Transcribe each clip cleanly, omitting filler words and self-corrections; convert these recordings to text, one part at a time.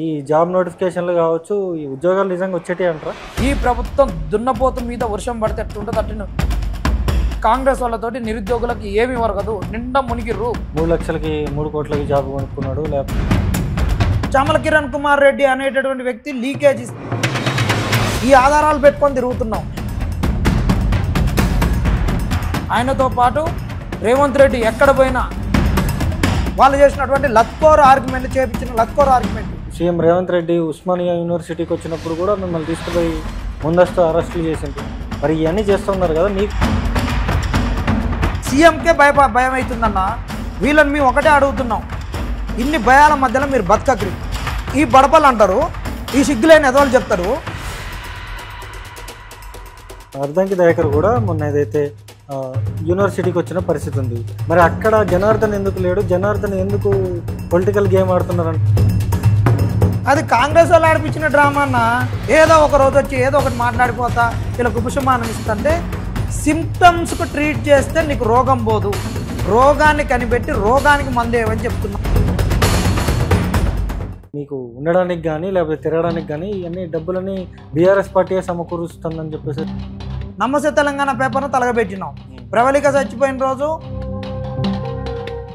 ఈ జాబ్ నోటిఫికేషన్లు కావచ్చు, ఈ ఉద్యోగాలు నిజంగా వచ్చేటి అంటారా? ఈ ప్రభుత్వం దున్నపోతు మీద వర్షం పడితే ఎట్లుంటుంది అట్లా కాంగ్రెస్ వాళ్ళతోటి నిరుద్యోగులకు ఏమి వరకదు, నిండా మునిగిర్రు. 3 లక్షలకి 3 కోట్లకి జాబ్ కొనుక్కున్నాడు. లేకపోతే చామల కిరణ్ కుమార్ రెడ్డి అనేటటువంటి వ్యక్తి లీకేజ్ ఈ ఆధారాలు పెట్టుకొని తిరుగుతున్నాం. ఆయనతో పాటు రేవంత్ రెడ్డి ఎక్కడ పోయినా వాళ్ళు చేసినటువంటి లత్కోర్ ఆర్గ్యుమెంట్ చేపించిన లత్కోర్ ఆర్గ్యుమెంట్. సీఎం రేవంత్ రెడ్డి ఉస్మానియా యూనివర్సిటీకి వచ్చినప్పుడు కూడా మిమ్మల్ని తీసుకుపోయి ముందస్తు అరెస్టులు చేసింది. మరి ఇవన్నీ చేస్తున్నారు కదా, మీకు సీఎంకే భయం అవుతుందన్న. వీళ్ళని మేము ఒకటే అడుగుతున్నాం, ఇన్ని భయాల మధ్యలో మీరు బతకక్రి. ఈ బడపలు అంటారు, ఈ సిగ్గులేని ఎదవాళ్ళు చెప్తారు. అర్ధంకి దయాకర్ కూడా మొన్న ఏదైతే యూనివర్సిటీకి వచ్చిన పరిస్థితి ఉంది. మరి అక్కడ జనార్దన్ ఎందుకు లేడు? జనార్దన్ ఎందుకు పొలిటికల్ గేమ్ ఆడుతున్నారంట? అది కాంగ్రెస్ వాళ్ళు ఆడిపించిన డ్రామా అన్న. ఏదో ఒక రోజు వచ్చి ఏదో ఒకటి మాట్లాడిపోతా ఇలా ఉపశమనం ఇస్తుంటే, సిమ్టమ్స్కు ట్రీట్ చేస్తే నీకు రోగం పోదు, రోగాన్ని కనిపెట్టి రోగానికి మందు ఏమని చెప్తున్నా. మీకు ఉండడానికి కానీ లేకపోతే తిరగడానికి కానీ ఇవన్నీ డబ్బులని బీఆర్ఎస్ పార్టీయే సమకూరుస్తుందని చెప్పేసి నమస్తే తెలంగాణ పేపర్ను తలగబెట్టినాం. ప్రవళిక చచ్చిపోయిన రోజు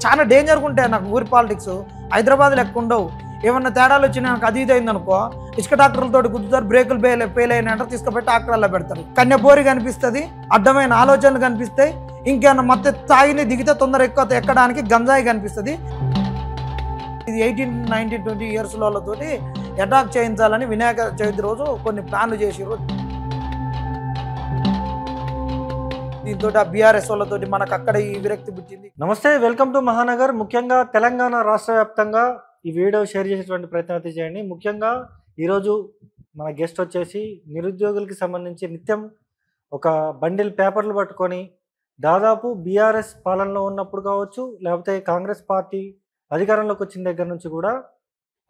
చాలా డేంజర్గా ఉంటాయి నాకు ఊరి పాలిటిక్స్. హైదరాబాద్ లెక్క ఉండవు. ఏమన్నా తేడాలు వచ్చి నాకు అది ఇది అయిందనుకో, ఇసుక డాక్టర్లతో గుద్దుతారు, బ్రేకులు ఫెయిల్ అయినంటారు, తీసుకుపెట్టి డాక్టర్లో పెడతారు. కన్యపోరి కనిపిస్తుంది, అడ్డమైన ఆలోచనలు కనిపిస్తాయి. ఇంకేమన్నా మత్తు తాగిని దిగితే తొందర ఎక్కువ ఎక్కడానికి గంజాయి కనిపిస్తుంది. ఇది 18, 19, 20 ఇయర్స్ వాళ్ళతోటి అటాక్ చేయించాలని వినాయక చవితి రోజు కొన్ని ప్లాన్లు చేసిర్రు. దీంతో ఆ బీఆర్ఎస్ వాళ్ళతోటి మనకు అక్కడ ఈ విరక్తి పుట్టింది. నమస్తే, వెల్కమ్ టు మహానగర్. ముఖ్యంగా తెలంగాణ రాష్ట్ర వ్యాప్తంగా ఈ వీడియో షేర్ చేసేటువంటి ప్రయత్నం అయితే చేయండి. ముఖ్యంగా ఈరోజు మన గెస్ట్ వచ్చేసి నిరుద్యోగులకి సంబంధించి నిత్యం ఒక బండిల్ పేపర్లు పట్టుకొని దాదాపు బీఆర్ఎస్ పాలనలో ఉన్నప్పుడు కావచ్చు, లేకపోతే కాంగ్రెస్ పార్టీ అధికారంలోకి వచ్చిన దగ్గర నుంచి కూడా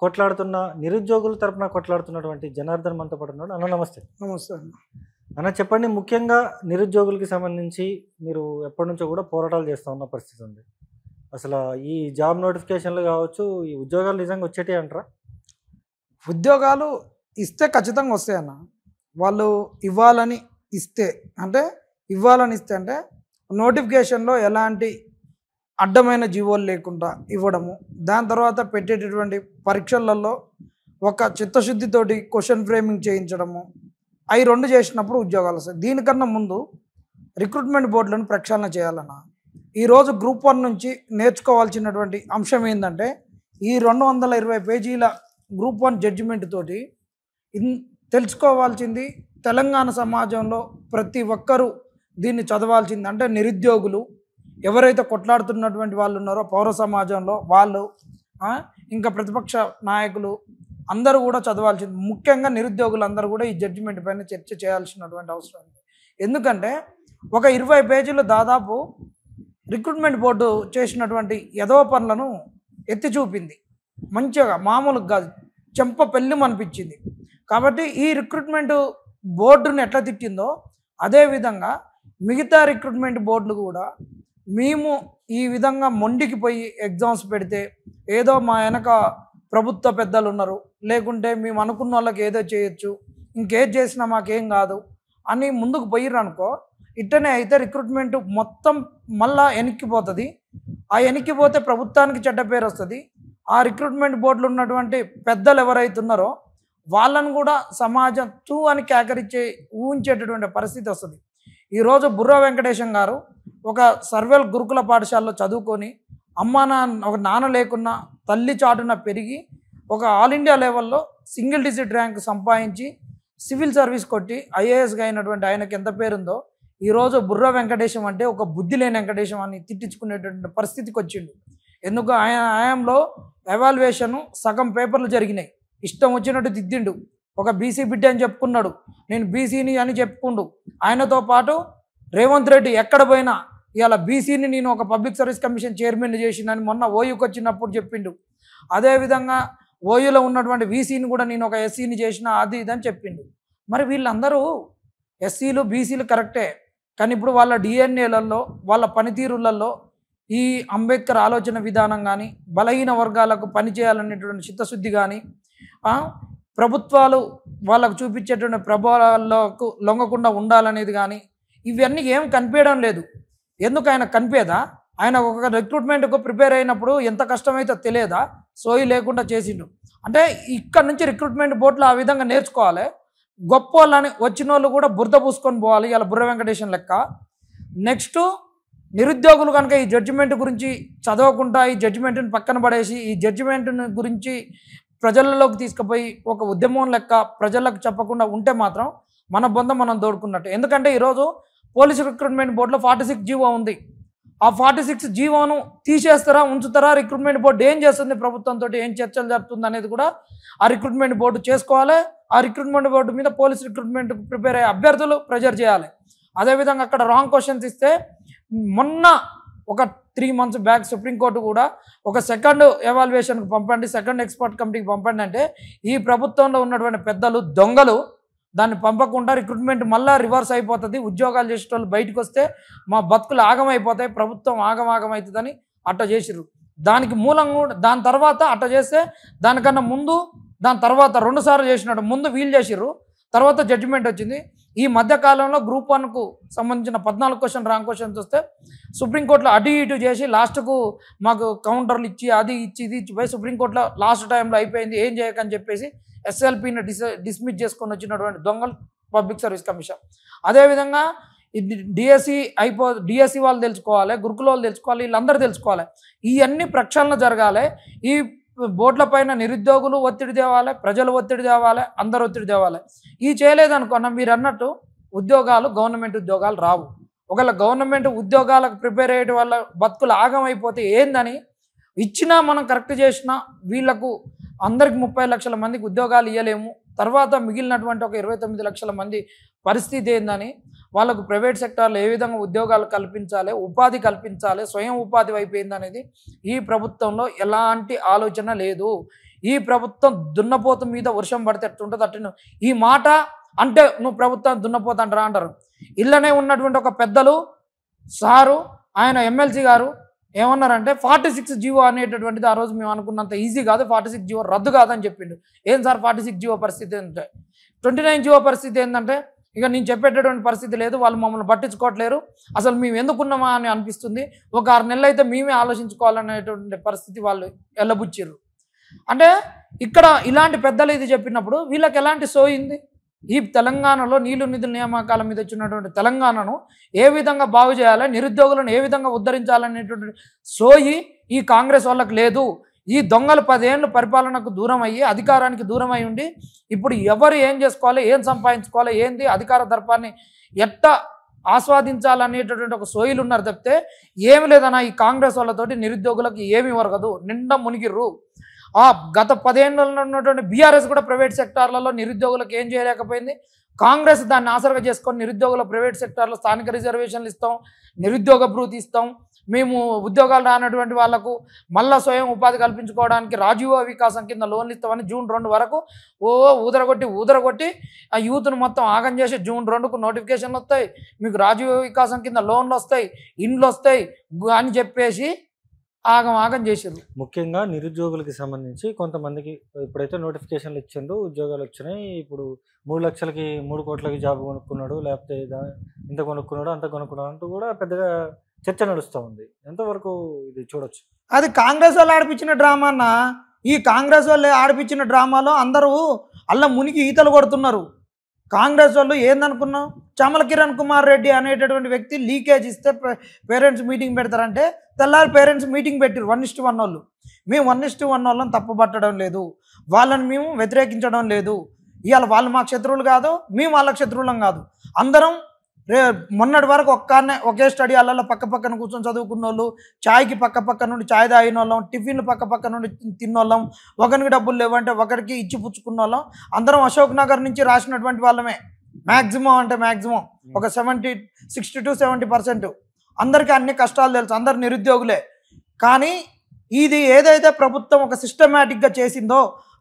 కొట్లాడుతున్న నిరుద్యోగుల తరపున కొట్లాడుతున్నటువంటి జనార్దన్ మనతో పాటు ఉన్నాడు. అన్న నమస్తే. నమస్తే అన్న, చెప్పండి. ముఖ్యంగా నిరుద్యోగులకి సంబంధించి మీరు ఎప్పటి నుంచో కూడా పోరాటాలు చేస్తూ ఉన్న పరిస్థితి ఉంది. అసలు ఈ జాబ్ నోటిఫికేషన్లు కావచ్చు, ఈ ఉద్యోగాలు నిజంగా వచ్చేటి అంటారా? ఉద్యోగాలు ఇస్తే ఖచ్చితంగా వస్తాయన్న. వాళ్ళు ఇవ్వాలని ఇస్తే అంటే నోటిఫికేషన్లో ఎలాంటి అడ్డమైన జీవోలు లేకుండా ఇవ్వడము, దాని తర్వాత పెట్టేటటువంటి పరీక్షలలో ఒక చిత్తశుద్ధితోటి క్వశ్చన్ ఫ్రేమింగ్ చేయించడము, అవి 2 చేసినప్పుడు ఉద్యోగాలు వస్తాయి. దీనికన్నా ముందు రిక్రూట్మెంట్ బోర్డులను ప్రక్షాళన చేయాలన్న. ఈరోజు గ్రూప్ 1 నుంచి నేర్చుకోవాల్సినటువంటి అంశం ఏంటంటే, ఈ 220 పేజీల గ్రూప్ 1 జడ్జిమెంట్ తోటి తెలుసుకోవాల్సింది తెలంగాణ సమాజంలో ప్రతి ఒక్కరూ దీన్ని చదవాల్సింది. అంటే నిరుద్యోగులు ఎవరైతే కొట్లాడుతున్నటువంటి వాళ్ళు ఉన్నారో పౌర సమాజంలో వాళ్ళు, ఇంకా ప్రతిపక్ష నాయకులు అందరూ కూడా చదవాల్సింది. ముఖ్యంగా నిరుద్యోగులు అందరూ కూడా ఈ జడ్జిమెంట్ పైన చర్చ చేయాల్సినటువంటి అవసరం ఉంది. ఎందుకంటే ఒక 20 పేజీలు దాదాపు రిక్రూట్మెంట్ బోర్డు చేసినటువంటి యదవ పనులను ఎత్తి చూపింది. మంచిగా మామూలుగా కాదు, చెంప పెళ్ళి అనిపించింది. కాబట్టి ఈ రిక్రూట్మెంట్ బోర్డుని ఎట్లా తిట్టిందో అదేవిధంగా మిగతా రిక్రూట్మెంట్ బోర్డులు కూడా మేము ఈ విధంగా మొండికి పోయి ఎగ్జామ్స్ పెడితే ఏదో మా వెనక ప్రభుత్వ పెద్దలు ఉన్నారు, లేకుంటే మేము అనుకున్న వాళ్ళకి ఏదో చేయొచ్చు, ఇంకేది చేసినా మాకేం కాదు అని ముందుకు పోయిర్రు అనుకో, ఇట్టనే అయితే రిక్రూట్మెంట్ మొత్తం మళ్ళా వెనక్కిపోతుంది. ఆ వెనక్కిపోతే ప్రభుత్వానికి చెడ్డ పేరు వస్తుంది. ఆ రిక్రూట్మెంట్ బోర్డులు ఉన్నటువంటి పెద్దలు ఎవరైతే ఉన్నారో వాళ్ళను కూడా సమాజం తూ అని కేకరిచ్చే ఊహించేటటువంటి పరిస్థితి వస్తుంది. ఈరోజు బుర్రా వెంకటేశం గారు ఒక సర్వేల్ గురుకుల పాఠశాలలో చదువుకొని ఒక నాన్న లేకున్నా తల్లి చాటున పెరిగి ఒక ఆల్ ఇండియా లెవెల్లో సింగిల్ డిజిట్ ర్యాంక్ సంపాదించి సివిల్ సర్వీస్ కొట్టి ఐఏఎస్గా అయినటువంటి ఆయనకి ఎంత పేరుందో, ఈరోజు బుర్రా వెంకటేశం అంటే ఒక బుద్ధి లేని వెంకటేశం అని తిట్టించుకునేటువంటి పరిస్థితికి వచ్చిండు. ఎందుకు ఆయన ఆయంలో ఎవాల్యుయేషన్ సగం పేపర్లు జరిగినాయి, ఇష్టం వచ్చినట్టు దిద్దిండు. ఒక బీసీ బిడ్డ అని చెప్పుకున్నాడు, నేను బీసీని అని చెప్పుకుండు. ఆయనతో పాటు రేవంత్ రెడ్డి ఎక్కడ పోయినా ఇవాళ బీసీని నేను ఒక పబ్లిక్ సర్వీస్ కమిషన్ చైర్మన్ చేసినని మొన్న ఓయూకి వచ్చినప్పుడు చెప్పిండు. అదేవిధంగా ఓయూలో ఉన్నటువంటి వీసీని కూడా నేను ఒక ఎస్సీని చేసిన అది ఇదని చెప్పిండు. మరి వీళ్ళందరూ ఎస్సీలు బీసీలు కరెక్టే, కానీ ఇప్పుడు వాళ్ళ డిఎన్ఏలలో వాళ్ళ పనితీరులలో ఈ అంబేద్కర్ ఆలోచన విధానం కానీ బలహీన వర్గాలకు పనిచేయాలనేటువంటి చిత్తశుద్ధి కానీ ప్రభుత్వాలు వాళ్ళకు చూపించేటువంటి ప్రభావాలకు లొంగకుండా ఉండాలనేది కానీ ఇవన్నీ ఏం కనిపించడం లేదు. ఎందుకు ఆయన కనిపేదా? ఆయన ఒక రిక్రూట్మెంట్కు ప్రిపేర్ అయినప్పుడు ఎంత కష్టమైతే తెలియదా? సోయి లేకుండా చేసిండు. అంటే ఇక్కడ నుంచి రిక్రూట్మెంట్ బోర్డులో ఆ విధంగా నేర్చుకోవాలి. గొప్ప వాళ్ళని వచ్చిన వాళ్ళు కూడా బురద పూసుకొని పోవాలి, ఇలా బుర్ర వెంకటేశం లెక్క. నెక్స్ట్ నిరుద్యోగులు కనుక ఈ జడ్జిమెంట్ గురించి చదవకుండా ఈ జడ్జిమెంట్ని పక్కన పడేసి ఈ జడ్జిమెంట్ గురించి ప్రజలలోకి తీసుకుపోయి ఒక ఉద్యమం లెక్క ప్రజలకు చెప్పకుండా ఉంటే మాత్రం మన బొంద మనం దోడుకున్నట్టు. ఎందుకంటే ఈరోజు పోలీసు రిక్రూట్మెంట్ బోర్డులో 46 జీవో ఉంది. ఆ 46 జీవోను తీసేస్తారా ఉంచుతారా, రిక్రూట్మెంట్ బోర్డు ఏం చేస్తుంది, ప్రభుత్వంతో ఏం చర్చలు జరుపుతుంది అనేది కూడా ఆ రిక్రూట్మెంట్ బోర్డు చేసుకోవాలి. ఆ రిక్రూట్మెంట్ బోర్డు మీద పోలీస్ రిక్రూట్మెంట్ ప్రిపేర్ అయ్యే అభ్యర్థులు ప్రెజర్ చేయాలి. అదేవిధంగా అక్కడ రాంగ్ క్వశ్చన్స్ ఇస్తే మొన్న ఒక 3 months బ్యాక్ సుప్రీంకోర్టు కూడా ఒక సెకండ్ ఎవాల్యుయేషన్కి పంపండి, సెకండ్ ఎక్స్పర్ట్ కమిటీకి పంపండి అంటే ఈ ప్రభుత్వంలో ఉన్నటువంటి పెద్దలు దొంగలు దాన్ని పంపకుండా రిక్రూట్మెంట్ మళ్ళీ రివర్స్ అయిపోతుంది, ఉద్యోగాలు చేసే వాళ్ళు బయటకు వస్తే మా బతుకులు ఆగమైపోతాయి, ప్రభుత్వం ఆగమవుతుందని అట్ట చేసిర్రు. దానికి మూలం కూడా దాని తర్వాత అట్ట చేస్తే దానికన్నా ముందు దాని తర్వాత 2 సార్లు చేసినట్టు ముందు వీళ్ళు చేసిర్రు, తర్వాత జడ్జిమెంట్ వచ్చింది. ఈ మధ్యకాలంలో గ్రూప్ 1కు సంబంధించిన 14 క్వశ్చన్ రాంగ్ క్వశ్చన్స్ వస్తే సుప్రీంకోర్టులో అటు ఇటు చేసి లాస్ట్కు మాకు కౌంటర్లు ఇచ్చి అది ఇచ్చి ఇది ఇచ్చి పోయి సుప్రీంకోర్టులో లాస్ట్ టైంలో అయిపోయింది ఏం చేయకని చెప్పేసి ఎస్ఎల్పిని డిస్మిస్ చేసుకొని వచ్చినటువంటి దొంగలు పబ్లిక్ సర్వీస్ కమిషన్. అదేవిధంగా డిఎస్సి వాళ్ళు తెలుసుకోవాలి, గురుకుల వాళ్ళు తెలుసుకోవాలి, వీళ్ళందరూ తెలుసుకోవాలి. ఇవన్నీ ప్రక్షాళన జరగాలి. ఈ బోర్డుల పైన నిరుద్యోగులు ఒత్తిడి తేవాలి, ప్రజలు ఒత్తిడి తేవాలి, అందరు ఒత్తిడి తేవాలి. ఈ చేయలేదనుకున్నా మీరు అన్నట్టు ఉద్యోగాలు గవర్నమెంట్ ఉద్యోగాలు రావు. ఒకవేళ గవర్నమెంట్ ఉద్యోగాలకు ప్రిపేర్ అయ్యే వాళ్ళ బతుకులు ఆగమైపోతే ఏందని ఇచ్చినా మనం కరెక్ట్ చేసినా వీళ్లకు అందరికి 30 లక్షల మందికి ఉద్యోగాలు ఇవ్వలేము. తర్వాత మిగిలినటువంటి ఒక 29 లక్షల మంది పరిస్థితి ఏందని వాళ్ళకు ప్రైవేట్ సెక్టార్లో ఏ విధంగా ఉద్యోగాలు కల్పించాలి, ఉపాధి కల్పించాలి, స్వయం ఉపాధి అయిపోయింది అనేది ఈ ప్రభుత్వంలో ఎలాంటి ఆలోచన లేదు. ఈ ప్రభుత్వం దున్నపోతు మీద వర్షం పడితే ఎట్టుంటుంది అట్టు ఈ మాట అంటే నువ్వు ప్రభుత్వం దున్నపోతు అంటారా అంటారు. ఇళ్ళనే ఉన్నటువంటి ఒక పెద్దలు సారు ఆయన ఎమ్మెల్సీ గారు ఏమన్నారంటే 46 జీవో అనేటటువంటిది ఆ రోజు మేము అనుకున్నంత ఈజీ కాదు, 46 జీవో రద్దు కాదని చెప్పిండు. ఏం సార్ 46 జీవో పరిస్థితి ఏంటంటే 29 జీవో పరిస్థితి ఏంటంటే ఇక నేను చెప్పేటటువంటి పరిస్థితి లేదు, వాళ్ళు మమ్మల్ని పట్టించుకోవట్లేరు, అసలు మేము ఎందుకున్నామా అని అనిపిస్తుంది, ఒక 6 నెలలు అయితే మేమే ఆలోచించుకోవాలనేటువంటి పరిస్థితి వాళ్ళు ఎల్లబుచ్చిర్రు. అంటే ఇక్కడ ఇలాంటి పెద్దలు ఇది చెప్పినప్పుడు వీళ్ళకి ఎలాంటి సోయింది? ఈ తెలంగాణలో నీళ్లు నిధుల నియామకాల మీద వచ్చినటువంటి తెలంగాణను ఏ విధంగా బాగు చేయాలి, నిరుద్యోగులను ఏ విధంగా ఉద్ధరించాలనేటువంటి సోయి ఈ కాంగ్రెస్ వాళ్ళకి లేదు. ఈ దొంగలు 10 ఏళ్ళు పరిపాలనకు దూరం అయ్యి అధికారానికి దూరం అయి ఉండి ఇప్పుడు ఎవరు ఏం చేసుకోవాలి, ఏం సంపాదించుకోవాలి, ఏంది అధికార దర్పాన్ని ఎట్ట ఆస్వాదించాలనేటటువంటి ఒక సోయిలు ఉన్నారు తప్పితే ఏమి లేదన్నా ఈ కాంగ్రెస్ వాళ్ళతోటి నిరుద్యోగులకు ఏమి వరగదు, నిండా మునిగిర్రు. గత 10 ఏళ్ళలో ఉన్నటువంటి బీఆర్ఎస్ కూడా ప్రైవేట్ సెక్టార్లలో నిరుద్యోగులకు ఏం చేయలేకపోయింది. కాంగ్రెస్ దాన్ని ఆసరగా చేసుకొని నిరుద్యోగుల ప్రైవేట్ సెక్టార్లో స్థానిక రిజర్వేషన్లు ఇస్తాం, నిరుద్యోగ భృతి ఇస్తాం, మేము ఉద్యోగాలు రానటువంటి వాళ్లకు మళ్ళా స్వయం ఉపాధి కల్పించుకోవడానికి రాజీవ్ వికాసం కింద లోన్లు ఇస్తామని June 2 వరకు ఊదరగొట్టి ఆ యూత్ను మొత్తం ఆగం చేసి June 2కు నోటిఫికేషన్లు వస్తాయి, మీకు రాజీవ్ వికాసం కింద లోన్లు వస్తాయి, ఇండ్లు వస్తాయి అని చెప్పేసి ఆగం చేసారు. ముఖ్యంగా నిరుద్యోగులకి సంబంధించి కొంతమందికి ఇప్పుడైతే నోటిఫికేషన్లు ఇచ్చిండ్రు, ఉద్యోగాలు వచ్చినాయి. ఇప్పుడు 3 లక్షలకి 3 కోట్లకి జాబ్ కొనుక్కున్నాడు, లేకపోతే ఇంత కొనుక్కున్నాడు అంత కొనుక్కున్నాడు అంటూ కూడా పెద్దగా చర్చ నడుస్తూ ఉంది. ఎంతవరకు ఇది చూడొచ్చు? అది కాంగ్రెస్ వాళ్ళు ఆడిపించిన డ్రామా అన్న. ఈ కాంగ్రెస్ వాళ్ళు ఆడిపించిన డ్రామాలో అందరూ అలా మునిగి ఈతలు కొడుతున్నారు. కాంగ్రెస్ వాళ్ళు ఏందనుకున్నాం, చామల కిరణ్ కుమార్ రెడ్డి అనేటటువంటి వ్యక్తి లీకేజ్ ఇస్తే పేరెంట్స్ మీటింగ్ పెడతారంటే తెల్లారి పేరెంట్స్ మీటింగ్ పెట్టారు 1:1 వాళ్ళు. మేము 1:1 వాళ్ళని తప్పుపట్టడం లేదు, వాళ్ళని మేము వ్యతిరేకించడం లేదు. ఇవాళ వాళ్ళు మాకు శత్రువులు కాదు, మేము వాళ్ళకి శత్రువులం కాదు. అందరం మొన్నటి వరకు ఒకే స్టడీ హాల్లో పక్కన కూర్చొని చదువుకున్న వాళ్ళు, ఛాయ్కి పక్క నుండి ఛాయ్ తాగిన వాళ్ళం, టిఫిన్లు పక్క నుండి తిన్నోళ్ళం, ఒకరికి డబ్బులు లేవంటే ఒకరికి ఇచ్చి పుచ్చుకున్న వాళ్ళం, అందరం అశోక్ నగర్ నుంచి రాసినటువంటి వాళ్ళమే. మ్యాక్సిమం ఒక 60 to 70% అందరికీ అన్ని కష్టాలు తెలుసు, అందరు నిరుద్యోగులే. కానీ ఇది ఏదైతే ప్రభుత్వం ఒక సిస్టమేటిక్గా చేసిందో,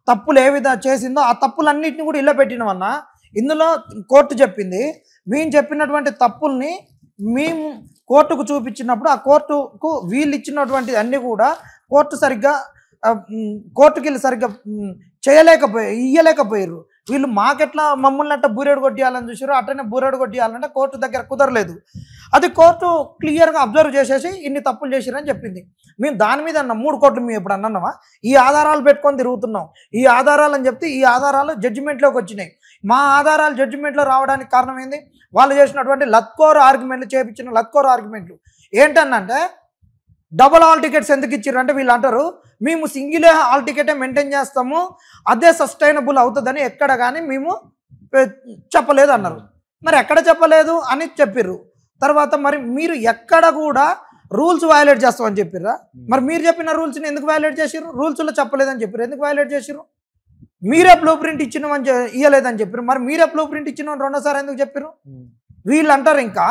తప్పులు ఏ విధంగా చేసిందో ఆ తప్పులన్నింటినీ కూడా ఇళ్ళ పెట్టినవన్నా. ఇందులో కోర్టు చెప్పింది, మేము చెప్పినటువంటి తప్పుల్ని మేము కోర్టుకు చూపించినప్పుడు ఆ కోర్టుకు వీళ్ళు ఇచ్చినటువంటి అన్నీ కూడా కోర్టుకి వెళ్ళి సరిగ్గా ఇయ్యలేకపోయారు. వీళ్ళు మాకెట్లా మమ్మల్ని అట్లా బూరేడు కొట్టియాలని చూసారు, అట్లనే బూరేడు కొట్టియాలంటే కోర్టు దగ్గర కుదరలేదు. అది కోర్టు క్లియర్గా అబ్జర్వ్ చేసేసి ఇన్ని తప్పులు చేసిరని చెప్పింది. మేము దాని మీద అన్నాం 3 కోట్లు మేము ఎప్పుడు అన్నామా? ఈ ఆధారాలు పెట్టుకొని తిరుగుతున్నాం, ఈ ఆధారాలు అని చెప్తే ఈ ఆధారాలు జడ్జిమెంట్లోకి వచ్చినాయి. మా ఆధారాలు జడ్జిమెంట్లో రావడానికి కారణం ఏంది? వాళ్ళు చేసినటువంటి లత్కోర్ ఆర్గ్యుమెంట్లు, చేయించిన లత్కోర్ ఆర్గ్యుమెంట్లు ఏంటన్నంటే డబుల్ హాల్ టికెట్స్ ఎందుకు ఇచ్చారు అంటే వీళ్ళు అంటారు మేము సింగిల్ హాల్ టికెటే మెయింటైన్ చేస్తాము, అదే సస్టైనబుల్ అవుతుందని ఎక్కడ కానీ మేము చెప్పలేదు అన్నారు. మరి ఎక్కడ చెప్పలేదు అని చెప్పిర్రు. తర్వాత మరి మీరు ఎక్కడ కూడా రూల్స్ వైలేట్ చేస్తామని చెప్పిర్రా? మరి మీరు చెప్పిన రూల్స్ని ఎందుకు వైలేట్ చేసిర్రు? రూల్స్లో చెప్పలేదని చెప్పారు, ఎందుకు వైలేట్ చేసిర్రు? మీరే బ్లూ ప్రింట్ ఇచ్చినామని ఇవ్వలేదని చెప్పారు, మరి మీరే బ్లూ ప్రింట్ ఇచ్చినామని రెండోసారి ఎందుకు చెప్పారు? వీళ్ళు అంటారు ఇంకా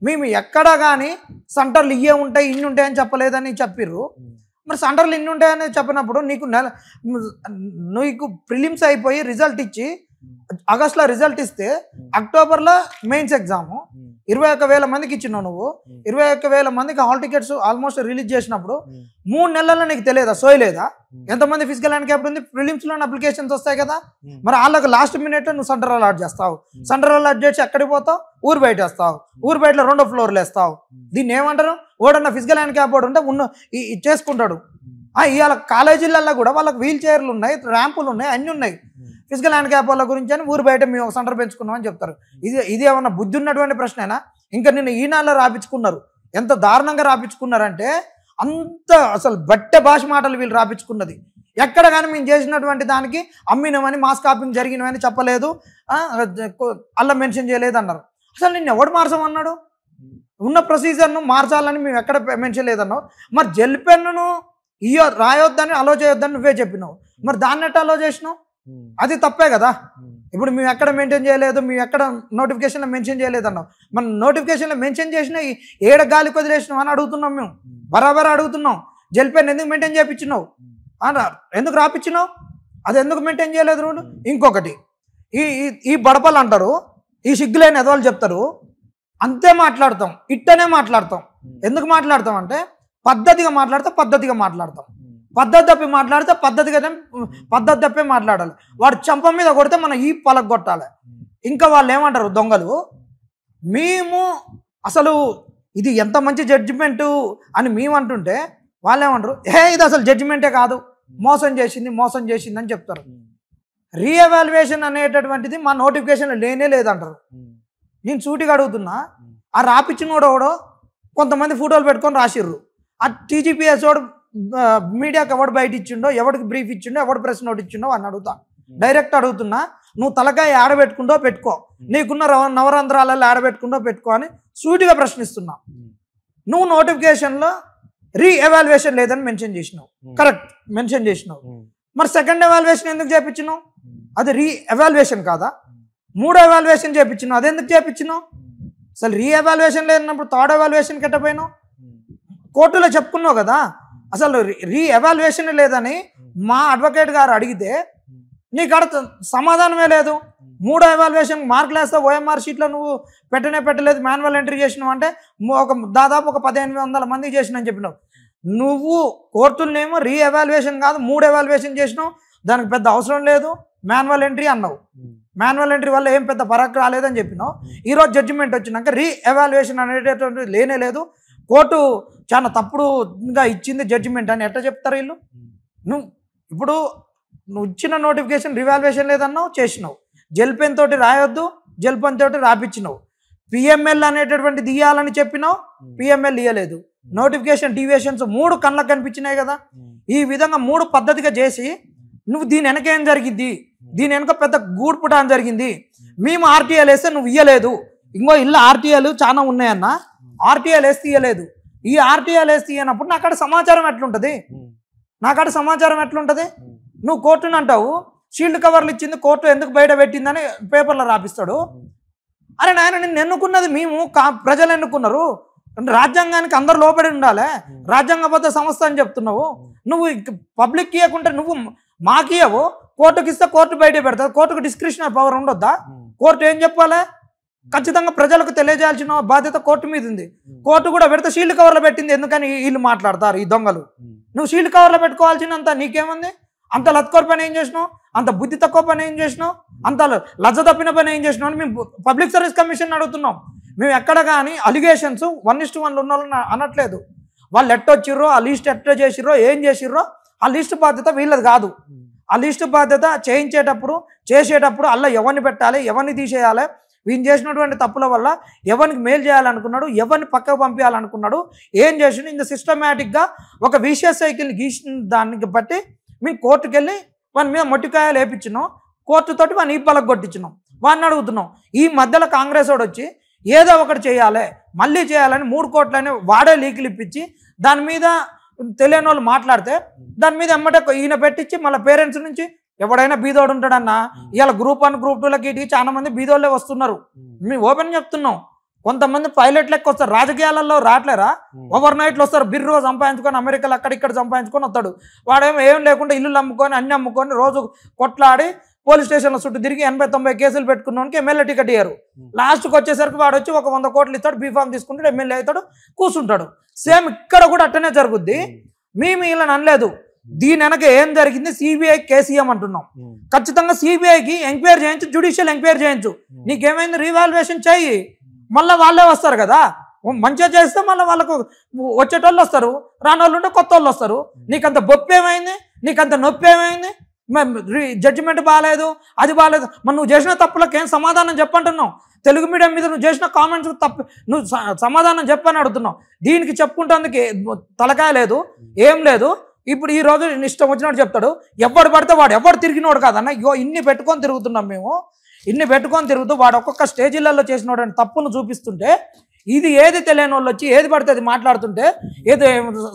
మేము ఎక్కడ కానీ సెంటర్లు ఇవే ఉంటాయి ఇన్ని ఉంటాయని చెప్పలేదని చెప్పిర్రు. మరి సెంటర్లు ఇన్ని ఉంటాయని చెప్పినప్పుడు నీకు ప్రిలిమ్స్ అయిపోయి రిజల్ట్ ఇచ్చి ఆగస్టులో రిజల్ట్ ఇస్తే అక్టోబర్లో మెయిన్స్ ఎగ్జాము 21,000 మందికి ఇచ్చినావు. నువ్వు 21,000 మందికి హాల్ టికెట్స్ ఆల్మోస్ట్ రిలీజ్ చేసినప్పుడు 3 నెలల్లో నీకు తెలియదా, సోయలేదా? ఎంతమంది ఫిజికల్ హ్యాండిక్యాప్ ఉంది? ప్రిలిమ్స్లో అప్లికేషన్స్ వస్తాయి కదా, మరి వాళ్ళకి లాస్ట్ మినిట్లో నువ్వు సెంటర్ అలాట్ చేస్తావు. సెంటర్ అలాట్ చేసి ఎక్కడికి పోతావు? ఊరు బయట వేస్తావు. ఊరు బయటలో 2వ ఫ్లోర్లు వేస్తావు. దీన్ని ఏమంటారు? ఓడన్న ఫిజికల్ హ్యాండిక్యాప్ వాడు ఉంటే చేసుకుంటాడు. ఇవాళ కాలేజీలలో కూడా వాళ్ళకి వీల్ చైర్లు ఉన్నాయి, ర్యాంపులు ఉన్నాయి, అన్నీ ఉన్నాయి. ఫిజికల్ హ్యాండిక్యాప్ వాళ్ళ గురించి అని ఊరు బయట మేము సెంటర్ పెంచుకున్నామని చెప్తారు. ఇది ఏమన్నా బుద్ధి ఉన్నటువంటి ప్రశ్నేనా? ఇంకా నిన్న ఈనాళ్ళలో రాపించుకున్నారు. ఎంత దారుణంగా రాపించుకున్నారంటే అంత అసలు బట్టె భాష మాటలు వీళ్ళు రాపించుకున్నది. ఎక్కడ కానీ మేము చేసినటువంటి దానికి అమ్మినమని మాస్ కాపింగ్ జరిగినవని చెప్పలేదు, అలా మెన్షన్ చేయలేదు అన్నారు. అసలు నిన్ను ఎవడు మార్చమన్నాడు? ఉన్న ప్రొసీజర్ను మార్చాలని మేము ఎక్కడ మెన్షన్ లేదన్నావు. మరి జెల్ పెన్నును రాయొద్దని అలో చేయొద్దని నువ్వే చెప్పినావు, మరి దాన్ని ఎట్లా అలో చేసినావు? అది తప్పే కదా. ఇప్పుడు మేము ఎక్కడ మెయింటైన్ చేయలేదు, మేము ఎక్కడ నోటిఫికేషన్లో మెన్షన్ చేయలేదు అన్నావు. మనం నోటిఫికేషన్లో మెన్షన్ చేసినా ఏడ గాలి వదిలేసినావు అని అడుగుతున్నాం. మేము బరాబర్ అడుగుతున్నాం. జెల్ పెన్ ఎందుకు మెయింటైన్ చేయించినావు, ఎందుకు రాపించినావు, అది ఎందుకు మెయింటైన్ చేయలేదు రూల్? ఇంకొకటి ఈ బడపలు అంటారు, ఈ సిగ్గులేని ఎదవాళ్ళు చెప్తారు, అంతే మాట్లాడతాం, ఇట్టనే మాట్లాడతాం. ఎందుకు మాట్లాడతాం అంటే పద్ధతిగా మాట్లాడతాం. పద్ధతి తప్పి మాట్లాడితే పద్ధతి తప్పే మాట్లాడాలి. వాడు చంప మీద కొడితే మనం ఈ పలక కొట్టాలి. ఇంకా వాళ్ళు ఏమంటారు దొంగలు, మేము అసలు ఇది ఎంత మంచి జడ్జిమెంటు అని మేము అంటుంటే వాళ్ళు ఏమంటారు, ఇది అసలు జడ్జిమెంటే కాదు, మోసం చేసింది అని చెప్తారు. రీఎవాల్యుయేషన్ అనేటటువంటిది మా నోటిఫికేషన్లో లేనే లేదంటారు. నేను సూటిగా అడుగుతున్నా, ఆ రాపిచ్చినోడో కొంతమంది ఫోటోలు పెట్టుకొని రాసిర్రు. ఆ టీజీపీఎస్ వాడు మీడియాకి ఎవడు బయట ఇచ్చిండో, ఎవడికి బ్రీఫ్ ఇచ్చిండో, ఎవడు ప్రెస్ నోట్ ఇచ్చిండో అని అడుగుతా. డైరెక్ట్ అడుగుతున్నా, నువ్వు తలకాయ ఆడబెట్టుకుంటో పెట్టుకో, నీకున్న నవరంధ్రాలలో ఆడబెట్టుకుంటో పెట్టుకో అని సూటిగా ప్రశ్నిస్తున్నా. నువ్వు నోటిఫికేషన్లో రీఎవాల్యుయేషన్ లేదని మెన్షన్ చేసినావు, కరెక్ట్ మెన్షన్ చేసినావు. మరి సెకండ్ ఎవాల్యుయేషన్ ఎందుకు చేయించినావు? అది రీఎవాల్యుయేషన్ కాదా? 3వ ఎవాల్యుయేషన్ చేయించినావు, అది ఎందుకు చేయించినావు? అసలు రీఎవాల్యుయేషన్ లేనప్పుడు 3rd ఎవాల్యుయేషన్కి ఎట్టపోయినావు? కోర్టులో చెప్పుకున్నావు కదా. అసలు రీఎవాల్యుయేషన్ లేదని మా అడ్వకేట్ గారు అడిగితే నీకు సమాధానమే లేదు. 3వ ఎవాల్యుయేషన్ మార్కులు వేస్తే ఓఎంఆర్ షీట్లో నువ్వు పెట్టలేదు, మాన్యువల్ ఎంట్రీ చేసినావు అంటే దాదాపు ఒక 1,500 మందికి చేసినని చెప్పినావు. నువ్వు కోర్టులనేమో రీఎవాల్యుయేషన్ కాదు 3 ఎవాల్యుయేషన్ చేసినావు, దానికి పెద్ద అవసరం లేదు, మాన్యువల్ ఎంట్రీ అన్నావు. మాన్యువల్ ఎంట్రీ వల్ల ఏం పెద్ద ఫరక్ రాలేదని చెప్పినావు. ఈరోజు జడ్జిమెంట్ వచ్చినాక రీఎవాల్యుయేషన్ అనేటటువంటిది లేనే లేదు, కోర్టు చాలా తప్పుడుగా ఇచ్చింది జడ్జిమెంట్ అని ఎట్లా చెప్తారు వీళ్ళు? ఇప్పుడు నువ్వు ఇచ్చిన నోటిఫికేషన్ రివాల్యుయేషన్ లేదన్నావు, చేసినావు. జెల్ పెన్ తోటి రాయొద్దు, జెల్ పెన్ తోటి రాపించినావు. పిఎంఎల్ అనేటటువంటిది ఇవ్వాలని చెప్పినావు, పిఎంఎల్ ఇవ్వలేదు. నోటిఫికేషన్ డీవియేషన్స్ 3 కళ్ళకు కనిపించినాయి కదా. ఈ విధంగా 3 పద్ధతిగా చేసి నువ్వు దీని వెనక ఏం జరిగింది, దీని వెనక పెద్ద గూడ్పుట అని జరిగింది. మేము ఆర్టీఐలు వేస్తే నువ్వు ఇవ్వలేదు, ఇంకో ఇల్లు ఆర్టీఐలు చాలా ఉన్నాయన్న, ఆర్టీఐలు వేస్తే ఇవ్వలేదు. ఈ ఆర్టీఐలు వేస్తే ఇవ్వనప్పుడు నాకాడ సమాచారం ఎట్లుంటుంది? నువ్వు కోర్టుని అంటావు షీల్డ్ కవర్లు ఇచ్చింది కోర్టు ఎందుకు బయట పెట్టిందని పేపర్లో రాపిస్తాడు. అరే నాయన, నిన్ను ఎన్నుకున్నది మేము, ప్రజలు ఎన్నుకున్నారు. రాజ్యాంగానికి అందరు లోపడి ఉండాలి, రాజ్యాంగబద్ధ సంస్థ అని చెప్తున్నావు. నువ్వు పబ్లిక్ ఇవ్వకుంటే నువ్వు మాకియవు, కోర్టుకి ఇస్తే కోర్టు బయట పెడతావు. కోర్టుకు డిస్క్రిషనరీ పవర్ ఉండొద్దా? కోర్టు ఏం చెప్పాలి? ఖచ్చితంగా ప్రజలకు తెలియజేయాల్సిన బాధ్యత కోర్టు మీద ఉంది. కోర్టు కూడా పెడితే షీల్డ్ కవర్లో పెట్టింది ఎందుకని వీళ్ళు మాట్లాడతారు ఈ దొంగలు. నువ్వు షీల్డ్ కవర్లో పెట్టుకోవాల్సినంత నీకేముంది? అంత లత్కోర్ పని ఏం చేసినావు? అంత బుద్ధి తక్కువ పని ఏం చేసినావు, అంత లజ్జ తప్పిన పని ఏం చేసినావు అని మేము పబ్లిక్ సర్వీస్ కమిషన్ అడుగుతున్నాం. మేము ఎక్కడ కానీ అలిగేషన్స్ 1:1 ఉన్న వాళ్ళని అనట్లేదు. వాళ్ళు ఎట్టొచ్చిర్రో, ఆ లిస్ట్ ఎట్లా చేసిర్రో, ఏం చేసిర్రో ఆ లిస్ట్ బాధ్యత వీళ్ళది కాదు. ఆ లిస్ట్ బాధ్యత చేసేటప్పుడు అలా ఎవరిని పెట్టాలి, ఎవరిని తీసేయాలి, వీళ్ళు చేసినటువంటి తప్పుల వల్ల ఎవరికి మేలు చేయాలనుకున్నాడు, ఎవరిని పక్కకు పంపించాలనుకున్నాడు, ఏం చేసిండు, ఇంత సిస్టమేటిక్గా ఒక విషియస్ సైకిల్ గీసిన దానికి బట్టి మేము కోర్టుకు వెళ్ళి వాని మీద మొట్టికాయలు వేయించినాం, కోర్టుతోటి వాని ఈపలకు కొట్టించినాం. వాడిని అడుగుతున్నాం. ఈ మధ్యలో కాంగ్రెస్ వాడు వచ్చి ఏదో ఒకటి చేయాలి, మళ్ళీ చేయాలని 3 కోట్లని వాడే లీకులు ఇప్పించి దాని మీద తెలియని వాళ్ళు మాట్లాడితే దాని మీద ఎమ్మటే ఈయన పెట్టించి మళ్ళీ పేరెంట్స్ నుంచి ఎవడైనా బీదోడు ఉంటాడన్నా ఇవాళ గ్రూప్ 1 గ్రూప్ 2లకి ఇటు చాలా మంది బీదోళ్ళే వస్తున్నారు. మేము ఓపెన్ చెప్తున్నాం. కొంతమంది పైలట్ లెక్క వస్తారు, రాజకీయాలలో రావట్లేరా, ఓవర్ నైట్లు వస్తారు, బిర్రో సంపాదించుకొని అమెరికాలో అక్కడిక్కడ సంపాదించుకొని వస్తాడు. వాడేమో ఏం లేకుండా ఇల్లు అమ్ముకొని అన్ని అమ్ముకొని రోజు కొట్లాడి పోలీస్ స్టేషన్లో చుట్టూ తిరిగి 80-90 కేసులు పెట్టుకున్నానికి ఎమ్మెల్యే టికెట్ ఇయ్యారు. లాస్ట్కి వచ్చేసరికి వాడు వచ్చి ఒక 100 కోట్లు ఇస్తాడు, బీఫామ్ తీసుకుంటాడు, ఎమ్మెల్యే అవుతాడు, కూర్చుంటాడు. సేమ్ ఇక్కడ కూడా అట్టనే జరుగుద్ది. మేము ఇలా అనలేదు. దీని వెనక ఏం జరిగింది, సిబిఐ కేసీఎం అంటున్నాం. ఖచ్చితంగా సిబిఐకి ఎంక్వైరీ చేయించు, జ్యుడిషియల్ ఎంక్వైరీ చేయించు. నీకేమైంది రీవాల్యుయేషన్ చెయ్యి, మళ్ళీ వాళ్ళే వస్తారు కదా. మంచిగా చేస్తే మళ్ళీ వాళ్ళకు వచ్చేటోళ్ళు వస్తారు, రానోళ్ళు ఉంటే కొత్త వాళ్ళు వస్తారు. నీకంత బొప్పి ఏమైంది, నీకంత నొప్పి ఏమైంది, జడ్జిమెంట్ బాగాలేదు, అది బాగాలేదు, మరి నువ్వు చేసిన తప్పులకు ఏం సమాధానం చెప్పంటున్నావు. తెలుగు మీడియం మీద నువ్వు చేసిన కామెంట్స్ తప్పు, నువ్వు సమాధానం చెప్పని అడుగుతున్నావు. దీనికి చెప్పుకుంటేందుకు తలకాయ లేదు, ఏం లేదు. ఇప్పుడు ఈ రోజు ఇష్టం వచ్చినట్టు చెప్తాడు. ఎవడు పడితే వాడు ఎవడు తిరిగినోడు కాదన్న. ఇన్ని పెట్టుకొని తిరుగుతున్నాం మేము, ఇన్ని పెట్టుకొని తిరుగుతూ వాడు ఒక్కొక్క స్టేజీలలో చేసినోడు తప్పును చూపిస్తుంటే, ఇది ఏది తెలియని వాళ్ళు వచ్చి ఏది పడితే అది మాట్లాడుతుంటే, ఏది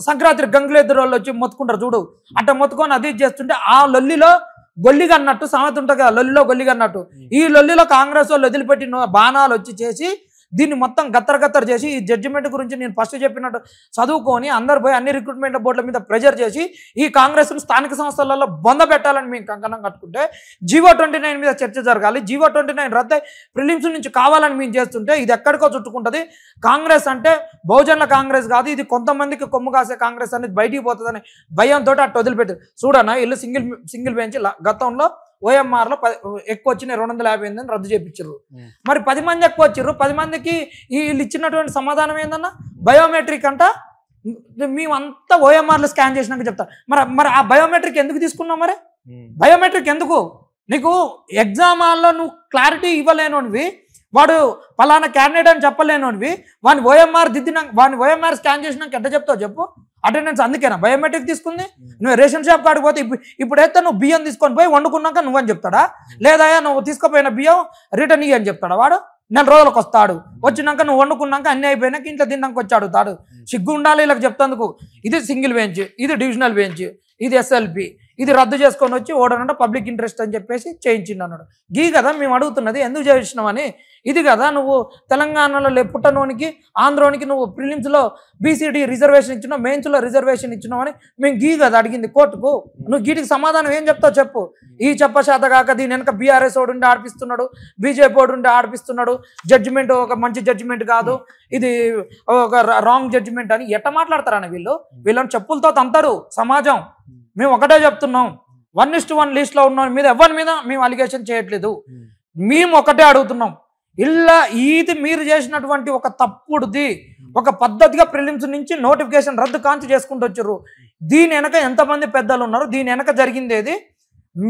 సంక్రాంతి గంగులెద్దురు వాళ్ళు వచ్చి మొత్తుకుంటారు చూడు, అట్ట మొత్తుకొని అది చేస్తుంటే ఆ లొల్లిలో గొల్లిగా అన్నట్టు సామెత ఉంటుంది కదా, లొల్లిలో గొల్లిగా అన్నట్టు. ఈ లొల్లిలో కాంగ్రెస్ వాళ్ళు వదిలిపెట్టిన బాణాలు వచ్చి చేసి దీన్ని మొత్తం గత్తర చేసి ఈ జడ్జిమెంట్ గురించి నేను ఫస్ట్ చెప్పినట్టు చదువుకొని అందరు పోయి అన్ని రిక్రూట్మెంట్ బోర్డుల మీద ప్రెజర్ చేసి ఈ కాంగ్రెస్ను స్థానిక సంస్థలలో బొంద పెట్టాలని మేము కంకణం కట్టుకుంటే, జీవో 29 మీద చర్చ జరగాలి, జీవో 29 రద్దు ప్రిలిమ్స్ నుంచి కావాలని మేము చేస్తుంటే ఇది ఎక్కడికో చుట్టుకుంటుంది. కాంగ్రెస్ అంటే బహుజనుల కాంగ్రెస్ కాదు, ఇది కొంతమందికి కొమ్ము కాసే కాంగ్రెస్ అనేది బయటికి పోతుందని భయంతో అట్టు వదిలిపెట్టారు. చూడనా ఇల్లు సింగిల్ బెంచ్ గతంలో ఓఎంఆర్లో ఎక్కువ వచ్చినాయి 258 అని రద్దు చేయించారు. మరి 10 మంది ఎక్కువ వచ్చారు, 10 మందికి వీళ్ళు ఇచ్చినటువంటి సమాధానం ఏందన్నా, బయోమెట్రిక్ అంట. మేమంతా ఓఎంఆర్లో స్కాన్ చేసినాక చెప్తా. మరి ఆ బయోమెట్రిక్ ఎందుకు తీసుకున్నావు? మరి బయోమెట్రిక్ ఎందుకు? నీకు ఎగ్జామ్ హాల్లో నువ్వు క్లారిటీ ఇవ్వలేనోనివి, వాడు పలానా క్యాండిడేట్ అని చెప్పలేనోనివి, వాని ఓఎంఆర్ వాని ఓఎంఆర్ స్కాన్ చేసినాక ఎట్లా చెప్తావు చెప్పు? అటెండెన్స్ అందుకేనా బయోమెట్రిక్ తీసుకుంది? నువ్వు రేషన్ షాప్ కాడికి పోతే ఇప్పుడైతే నువ్వు బియ్యం తీసుకొని పోయి వండుకున్నాక నువ్వని చెప్తాడా? లేదా నువ్వు తీసుకుపోయిన బియ్యం రిటర్న్ ఇయ్యి అని చెప్తాడా? వాడు 4 రోజులకు వస్తాడు, వచ్చినాక నువ్వు వండుకున్నాక అన్నీ అయిపోయినాక ఇంట్లో తిన్నాక వచ్చి అడుగుతాడు. సిగ్గు ఉండాలి వీళ్ళకి చెప్తాందుకు. ఇది సింగిల్ బెంచ్, ఇది డివిజనల్ బెంచ్, ఇది ఎస్ఎల్పి, ఇది రద్దు చేసుకొని వచ్చి ఓడనంటే పబ్లిక్ ఇంట్రెస్ట్ అని చెప్పేసి చేయించింది అన్నాడు. గీ కదా మేము అడుగుతున్నది, ఎందుకు చేయించినావని. ఇది కదా నువ్వు తెలంగాణలో పుట్టనోనికి ఆంధ్రోనికి నువ్వు ప్రిలిమ్స్లో బీసీడీ రిజర్వేషన్ ఇచ్చినావు, మెయిన్స్లో రిజర్వేషన్ ఇచ్చినావు అని మేము గీ కదా అడిగింది కోర్టుకు. నువ్వు గీటికి సమాధానం ఏం చెప్తావు చెప్పు? ఈ చెప్పశాత కాక దీని వెనక బీఆర్ఎస్ ఓడు ఉండి ఆడిపిస్తున్నాడు, బీజేపీ ఓడు ఉండి ఆడిపిస్తున్నాడు, జడ్జిమెంట్ ఒక మంచి జడ్జిమెంట్ కాదు, ఇది ఒక రాంగ్ జడ్జిమెంట్ అని ఎట్ట మాట్లాడతారని వీళ్ళని చెప్పులతో తంతారు సమాజం. మేము ఒకటే చెప్తున్నాం, 1:1 లిస్ట్లో ఉన్న మీద ఎవరి మీద మేము అలిగేషన్ చేయట్లేదు. మేము ఒకటే అడుగుతున్నాం, ఇది మీరు చేసినటువంటి ఒక తప్పుడుది, ఒక పద్ధతిగా ప్రిలిమ్స్ నుంచి నోటిఫికేషన్ రద్దు కాంతి చేసుకుంటూ వచ్చారు. దీని వెనక ఎంతమంది పెద్దలు ఉన్నారు, దీని వెనక జరిగింది ఏది,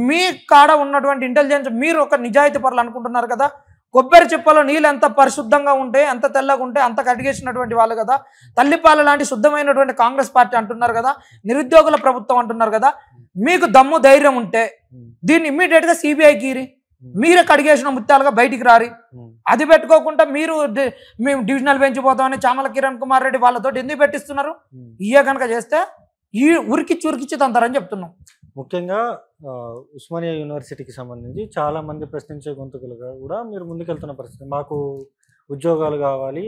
మీ కాడ ఉన్నటువంటి ఇంటెలిజెన్స్, మీరు ఒక నిజాయితీ పరులు అనుకుంటున్నారు కదా. కొబ్బరి చిప్పలో నీళ్ళు ఎంత పరిశుద్ధంగా ఉంటే, ఎంత తెల్లగా ఉంటే అంత కడిగేసినటువంటి వాళ్ళు కదా. తల్లిపాల లాంటి శుద్ధమైనటువంటి కాంగ్రెస్ పార్టీ అంటున్నారు కదా, నిరుద్యోగుల ప్రభుత్వం అంటున్నారు కదా. మీకు దమ్ము ధైర్యం ఉంటే దీన్ని ఇమ్మీడియట్గా సిబిఐకి ఇరి, మీరే కడిగేసిన ముత్యాలుగా బయటికి రారి. అది పెట్టుకోకుండా మేము డివిజనల్ బెంచ్ పోతామని చామల కిరణ్ కుమార్ రెడ్డి వాళ్ళతో ఎందుకు పెట్టిస్తున్నారు? ఇయే కనుక చేస్తే ఈ ఉరికిచ్చి తంతారని చెప్తున్నాం. ముఖ్యంగా ఉస్మానియా యూనివర్సిటీకి సంబంధించి చాలామంది ప్రశ్నించే గొంతుకులుగా కూడా మీరు ముందుకెళ్తున్న పరిస్థితి, మాకు ఉద్యోగాలు కావాలి,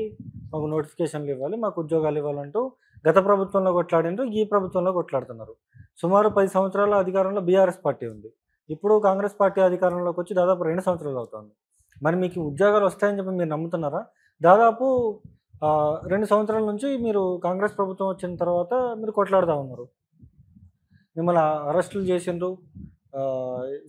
మాకు నోటిఫికేషన్లు ఇవ్వాలి, మాకు ఉద్యోగాలు ఇవ్వాలంటూ గత ప్రభుత్వంలో కొట్లాడిండ్రు, ఈ ప్రభుత్వంలో కొట్లాడుతున్నారు. సుమారు 10 సంవత్సరాల అధికారంలో బీఆర్ఎస్ పార్టీ ఉంది. ఇప్పుడు కాంగ్రెస్ పార్టీ అధికారంలోకి వచ్చి దాదాపు 2 సంవత్సరాలు అవుతుంది. మరి మీకు ఉద్యోగాలు వస్తాయని చెప్పి మీరు నమ్ముతున్నారా? దాదాపు 2 సంవత్సరాల నుంచి మీరు కాంగ్రెస్ ప్రభుత్వం వచ్చిన తర్వాత మీరు కొట్లాడుతూ ఉన్నారు. మిమ్మల్ని అరెస్టులు చేసిండ్రు,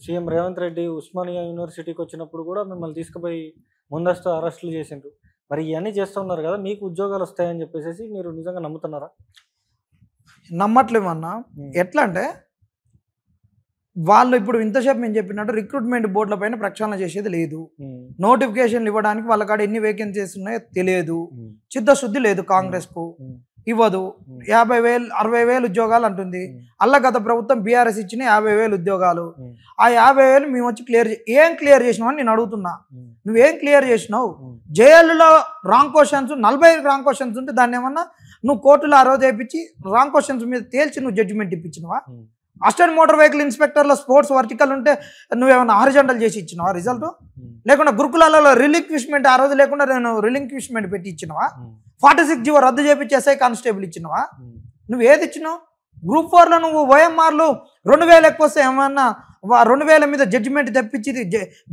సీఎం రేవంత్ రెడ్డి ఉస్మానియా యూనివర్సిటీకి వచ్చినప్పుడు కూడా మిమ్మల్ని తీసుకుపోయి ముందస్తు అరెస్టులు చేసిండ్రు. మరి ఇవన్నీ చేస్తున్నారు కదా, మీకు ఉద్యోగాలు వస్తాయని చెప్పేసి మీరు నిజంగా నమ్ముతున్నారా? నమ్మట్లేమన్నా. ఎట్లా అంటే వాళ్ళు ఇప్పుడు ఇంతసేపు మేము చెప్పినట్టు రిక్రూట్మెంట్ బోర్డుల పైన ప్రక్షాళన చేసేది లేదు. నోటిఫికేషన్లు ఇవ్వడానికి వాళ్ళ కాడ ఎన్ని వేకెన్సీస్ ఉన్నాయో తెలియదు. చిత్తశుద్ధి లేదు కాంగ్రెస్కు, ఇవ్వదు. 50,000 60,000 ఉద్యోగాలు అంటుంది. అలా గత ప్రభుత్వం బీఆర్ఎస్ ఇచ్చిన 50,000 ఉద్యోగాలు. ఆ 50,000 మేము వచ్చి ఏం క్లియర్ చేసినావు అని నేను అడుగుతున్నా. నువ్వేం క్లియర్ చేసినావు? జైలులో రాంగ్ క్వశ్చన్స్ 40 రాంగ్ క్వశ్చన్స్ ఉంటే దాన్ని ఏమన్నా నువ్వు కోర్టులో ఆ రోజు వేయించి రాంగ్ క్వశ్చన్స్ మీద తేల్చి నువ్వు జడ్జిమెంట్ ఇప్పించినవా? అసిస్టెంట్ మోటార్ వెహికల్ ఇన్స్పెక్టర్లో స్పోర్ట్స్ వర్టికల్ ఉంటే నువ్వేమన్నా హారిజాంటల్ చేసి ఇచ్చినావా రిజల్ట్? లేకుండా గురుకులాలలో రిలింక్విష్మెంట్ ఆ రోజు లేకుండా నేను రిలింక్విష్మెంట్ పెట్టి ఇచ్చినవా? 46 జీవో రద్దు చేపించి ఎస్ఐ కానిస్టేబుల్ ఇచ్చినవా? నువ్వు ఏది ఇచ్చినావు? గ్రూప్ 4లో నువ్వు ఓఎంఆర్లు 2,000 ఎక్కువ వస్తే ఏమన్నా 2,000 మీద జడ్జిమెంట్ తెప్పించి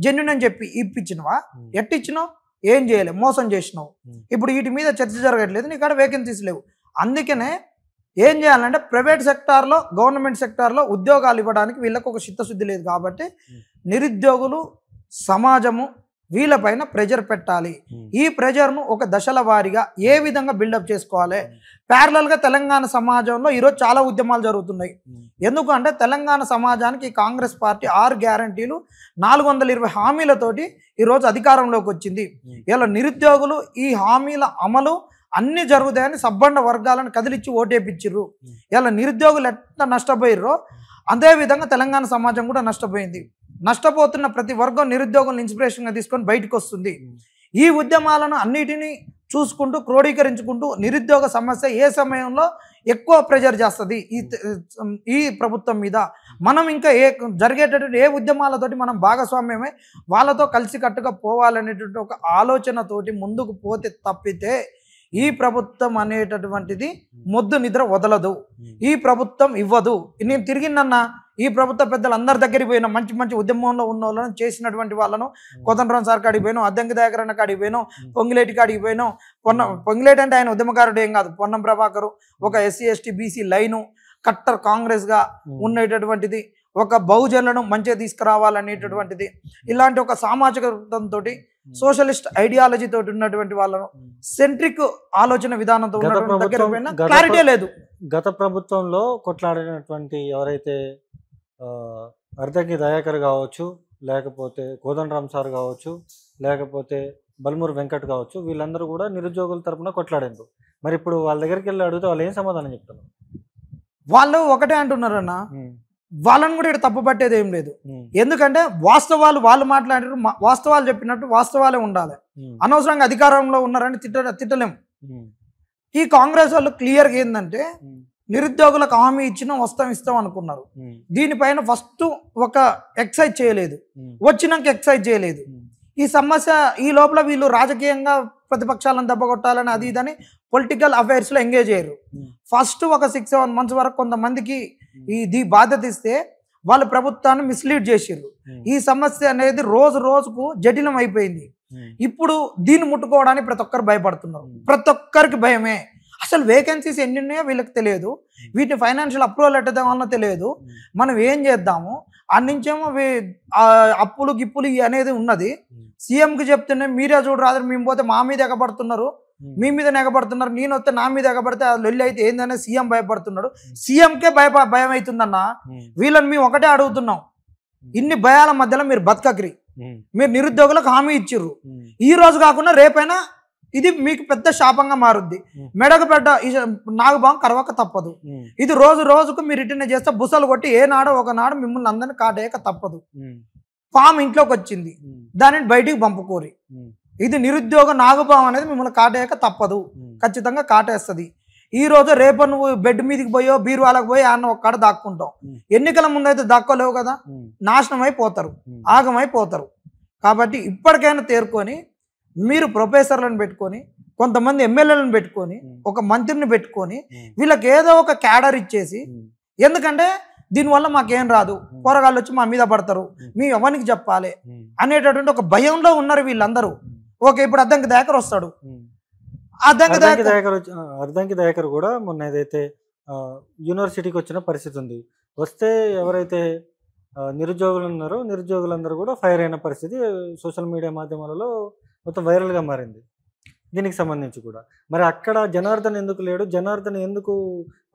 జెన్యున్ అని చెప్పి ఇప్పించినవా? ఎట్టిచ్చినావు? ఏం చేయలేవు, మోసం చేసినావు. ఇప్పుడు వీటి మీద చర్చ జరగట్లేదు, నీ కాడ వేకెన్సీస్ లేవు. అందుకనే ఏం చేయాలంటే ప్రైవేట్ సెక్టార్లో గవర్నమెంట్ సెక్టార్లో ఉద్యోగాలు ఇవ్వడానికి వీళ్ళకు ఒక చిత్తశుద్ధి లేదు. కాబట్టి నిరుద్యోగులు సమాజము వీళ్ళపైన ప్రెజర్ పెట్టాలి. ఈ ప్రెజర్ను ఒక దశల వారీగా ఏ విధంగా బిల్డప్ చేసుకోవాలి? ప్యారలల్గా తెలంగాణ సమాజంలో ఈరోజు చాలా ఉద్యమాలు జరుగుతున్నాయి. ఎందుకంటే తెలంగాణ సమాజానికి కాంగ్రెస్ పార్టీ 6 గ్యారంటీలు 420 హామీలతోటి ఈరోజు అధికారంలోకి వచ్చింది. ఇలా నిరుద్యోగులు ఈ హామీల అమలు అన్నీ జరుగుతాయని సబ్బండ వర్గాలను కదిలిచ్చి ఓటేపిచ్చిర్రు. ఇలా నిరుద్యోగులు ఎట్లా నష్టపోయిర్రో అదేవిధంగా తెలంగాణ సమాజం కూడా నష్టపోయింది. నష్టపోతున్న ప్రతి వర్గం నిరుద్యోగులను ఇన్స్పిరేషన్గా తీసుకొని బయటకు వస్తుంది. ఈ ఉద్యమాలను అన్నిటినీ చూసుకుంటూ క్రోడీకరించుకుంటూ నిరుద్యోగ సమస్య ఏ సమయంలో ఎక్కువ ప్రెజర్ చేస్తుంది ఈ ప్రభుత్వం మీద, మనం ఇంకా జరిగేటటువంటి ఏ ఉద్యమాలతోటి మనం భాగస్వామ్యమే వాళ్ళతో కలిసికట్టుగా పోవాలనేటువంటి ఒక ఆలోచనతోటి ముందుకు పోతే తప్పితే ఈ ప్రభుత్వం అనేటటువంటిది మొద్దు నిద్ర వదలదు. ఈ ప్రభుత్వం ఇవ్వదు. నేను తిరిగినన్నా ఈ ప్రభుత్వ పెద్దలు అందరి దగ్గరికి పోయినా, మంచి మంచి ఉద్యమంలో ఉన్న వాళ్ళను చేసినటువంటి వాళ్ళను కోదండరాం సార్ కాడికి పోయినాం, అద్దంకి దయాకర్ అన్న కాడికి పోయినాం, పొంగిలేటి కాడికి పోయినాం. పొంగిలేటి అంటే ఆయన ఉద్యమకారుడు ఏం కాదు, పొన్నం ప్రభాకరు ఒక ఎస్సీ ఎస్టీ బీసీ లైను కట్టర్ కాంగ్రెస్గా ఉండేటటువంటిది, ఒక బహుజనులను మంచిగా తీసుకురావాలనేటటువంటిది, ఇలాంటి ఒక సామాజికతంతో సోషలిస్ట్ ఐడియాలజీ తోటి ఉన్నటువంటి వాళ్ళను సెంట్రిక్ ఆలోచన విధానంతో క్లారిటీ లేదు. గత ప్రభుత్వంలో కొట్లాడినటువంటి ఎవరైతే అర్ధకి దయాకర్ కావచ్చు, లేకపోతే కోదండరాం సార్ కావచ్చు, లేకపోతే బల్మూరు వెంకట్ కావచ్చు, వీళ్ళందరూ కూడా నిరుద్యోగుల తరపున కొట్లాడారు. మరి ఇప్పుడు వాళ్ళ దగ్గరికి వెళ్ళి అడిగితే వాళ్ళు ఏం సమాధానం చెప్తున్నారు? వాళ్ళు ఒకటే అంటున్నారన్న, వాళ్ళని కూడా ఇక్కడ తప్పు పట్టేది ఏం లేదు. ఎందుకంటే వాస్తవాలు వాళ్ళు మాట్లాడారు, వాస్తవాలు చెప్పినట్టు వాస్తవాలే ఉండాలి. అనవసరంగా అధికారంలో ఉన్నారని తిట్టలేము. ఈ కాంగ్రెస్ వాళ్ళు క్లియర్గా ఏంటంటే నిరుద్యోగులకు హామీ ఇస్తాం అనుకున్నారు. దీనిపైన ఫస్ట్ ఒక ఎక్సైజ్ చేయలేదు, వచ్చినాక ఎక్సైజ్ చేయలేదు. ఈ సమస్య ఈ లోపల వీళ్ళు రాజకీయంగా ప్రతిపక్షాలను దెబ్బకొట్టాలని అది ఇదని పొలిటికల్ అఫైర్స్లో ఎంగేజ్ అయ్యారు. ఫస్ట్ ఒక 6-7 మంత్స్ వరకు కొంతమందికి ఇది బాధ్యత ఇస్తే వాళ్ళ ప్రభుత్వాన్ని మిస్లీడ్ చేసిర్రు. ఈ సమస్య అనేది రోజు రోజుకు జటిలం అయిపోయింది. ఇప్పుడు దీన్ని ముట్టుకోవడానికి ప్రతి ఒక్కరు భయపడుతున్నారు. ప్రతి ఒక్కరికి భయమే. అసలు వేకెన్సీస్ ఎన్ని ఉన్నాయో వీళ్ళకి తెలియదు, వీటిని ఫైనాన్షియల్ అప్రూవల్ ఎట్టదామో తెలియదు. మనం ఏం చేద్దాము అన్నించేమో అప్పులు గిప్పులు అనేది ఉన్నది. సీఎంకి చెప్తేనే మీరే చూడరాదు, మేము పోతే మా మీద ఎగబడుతున్నారు, మీ మీద ఎగబడుతున్నారు, నేను వస్తే నా మీద ఎగబడితే అది లొల్లి అయితే ఏందనే సీఎం భయపడుతున్నాడు. సీఎంకే భయం అవుతుందన్న. వీళ్ళని మేము ఒకటే అడుగుతున్నాం, ఇన్ని భయాల మధ్యలో మీరు బతకక్రి, మీరు నిరుద్యోగులకు హామీ ఇచ్చిర్రు. ఈ రోజు కాకుండా రేపైనా ఇది మీకు పెద్ద శాపంగా మారుద్ది. మెడకు పెద్ద నాగుబాం కరవక తప్పదు. ఇది రోజు రోజుకు మీరు రిటర్న్ చేస్తే బుసలు కొట్టి ఏనాడో ఒకనాడు మిమ్మల్ని అందరినీ కాటేయక తప్పదు. పాము ఇంట్లోకి వచ్చింది, దానిని బయటికి పంపుకోరి. ఇది నిరుద్యోగ నాగుపాము అనేది మిమ్మల్ని కాటేయక తప్పదు, ఖచ్చితంగా కాటేస్తుంది. ఈ రోజు రేపు నువ్వు బెడ్ మీదకి పోయో బీరువాలకు పోయి అన్న ఒక్కడ దాక్కుంటావు. ఎన్నికల ముందైతే దాక్కోలేవు కదా, నాశనం అయిపోతారు, ఆగమైపోతారు. కాబట్టి ఇప్పటికైనా తేరుకొని మీరు ప్రొఫెసర్లను పెట్టుకొని, కొంతమంది ఎమ్మెల్యేలను పెట్టుకొని, ఒక మంత్రిని పెట్టుకొని వీళ్ళకి ఏదో ఒక క్యాడర్ ఇచ్చేసి, ఎందుకంటే దీనివల్ల మాకేం రాదు, పోరగాళ్ళు వచ్చి మా మీద పడతారు, మేము ఎవరికి చెప్పాలి అనేటటువంటి ఒక భయంలో ఉన్నారు వీళ్ళందరూ. ఓకే, ఇప్పుడు అద్దంకి దయాకర్ వస్తాడు. అర్ధంకి దయాకర్ కూడా మొన్న ఏదైతే యూనివర్సిటీకి వచ్చిన పరిస్థితి ఉంది, వస్తే ఎవరైతే నిరుద్యోగులు ఉన్నారు, నిరుద్యోగులందరూ కూడా ఫైర్ అయిన పరిస్థితి సోషల్ మీడియా మాధ్యమాలలో మొత్తం వైరల్గా మారింది. దీనికి సంబంధించి కూడా మరి అక్కడ జనార్దన్ ఎందుకు లేడు, జనార్దన్ ఎందుకు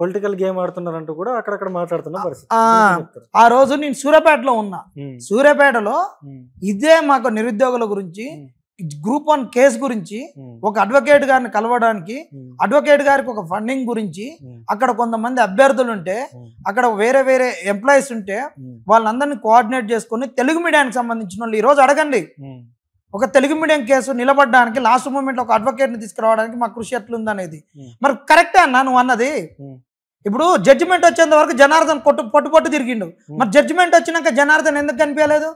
పొలిటికల్ గేమ్ ఆడుతున్నారంటూ కూడా అక్కడక్కడ మాట్లాడుతున్న పరిస్థితి. ఆ రోజు నేను సూర్యాపేటలో ఉన్నా. సూర్యాపేటలో ఇదే మాకు నిరుద్యోగుల గురించి గ్రూప్ 1 కేసు గురించి ఒక అడ్వకేట్ గారిని కలవడానికి, అడ్వకేట్ గారికి ఒక ఫండింగ్ గురించి, అక్కడ కొంతమంది అభ్యర్థులు ఉంటే, అక్కడ వేరే వేరే ఎంప్లాయీస్ ఉంటే వాళ్ళందరినీ కోఆర్డినేట్ చేసుకుని తెలుగు మీడియానికి సంబంధించిన వాళ్ళు ఈరోజు అడగండి. ఒక తెలుగు మీడియం కేసు నిలబడడానికి లాస్ట్ మూమెంట్లో ఒక అడ్వకేట్ని తీసుకురావడానికి మా కృషి ఎట్లుందనేది మరి కరెక్టే అన్నా నువ్వు అన్నది. ఇప్పుడు జడ్జిమెంట్ వచ్చేంత వరకు జనార్దన్ పొట్టు తిరిగిండు. మరి జడ్జిమెంట్ వచ్చినాక జనార్దన్ ఎందుకు కనిపించలేదు?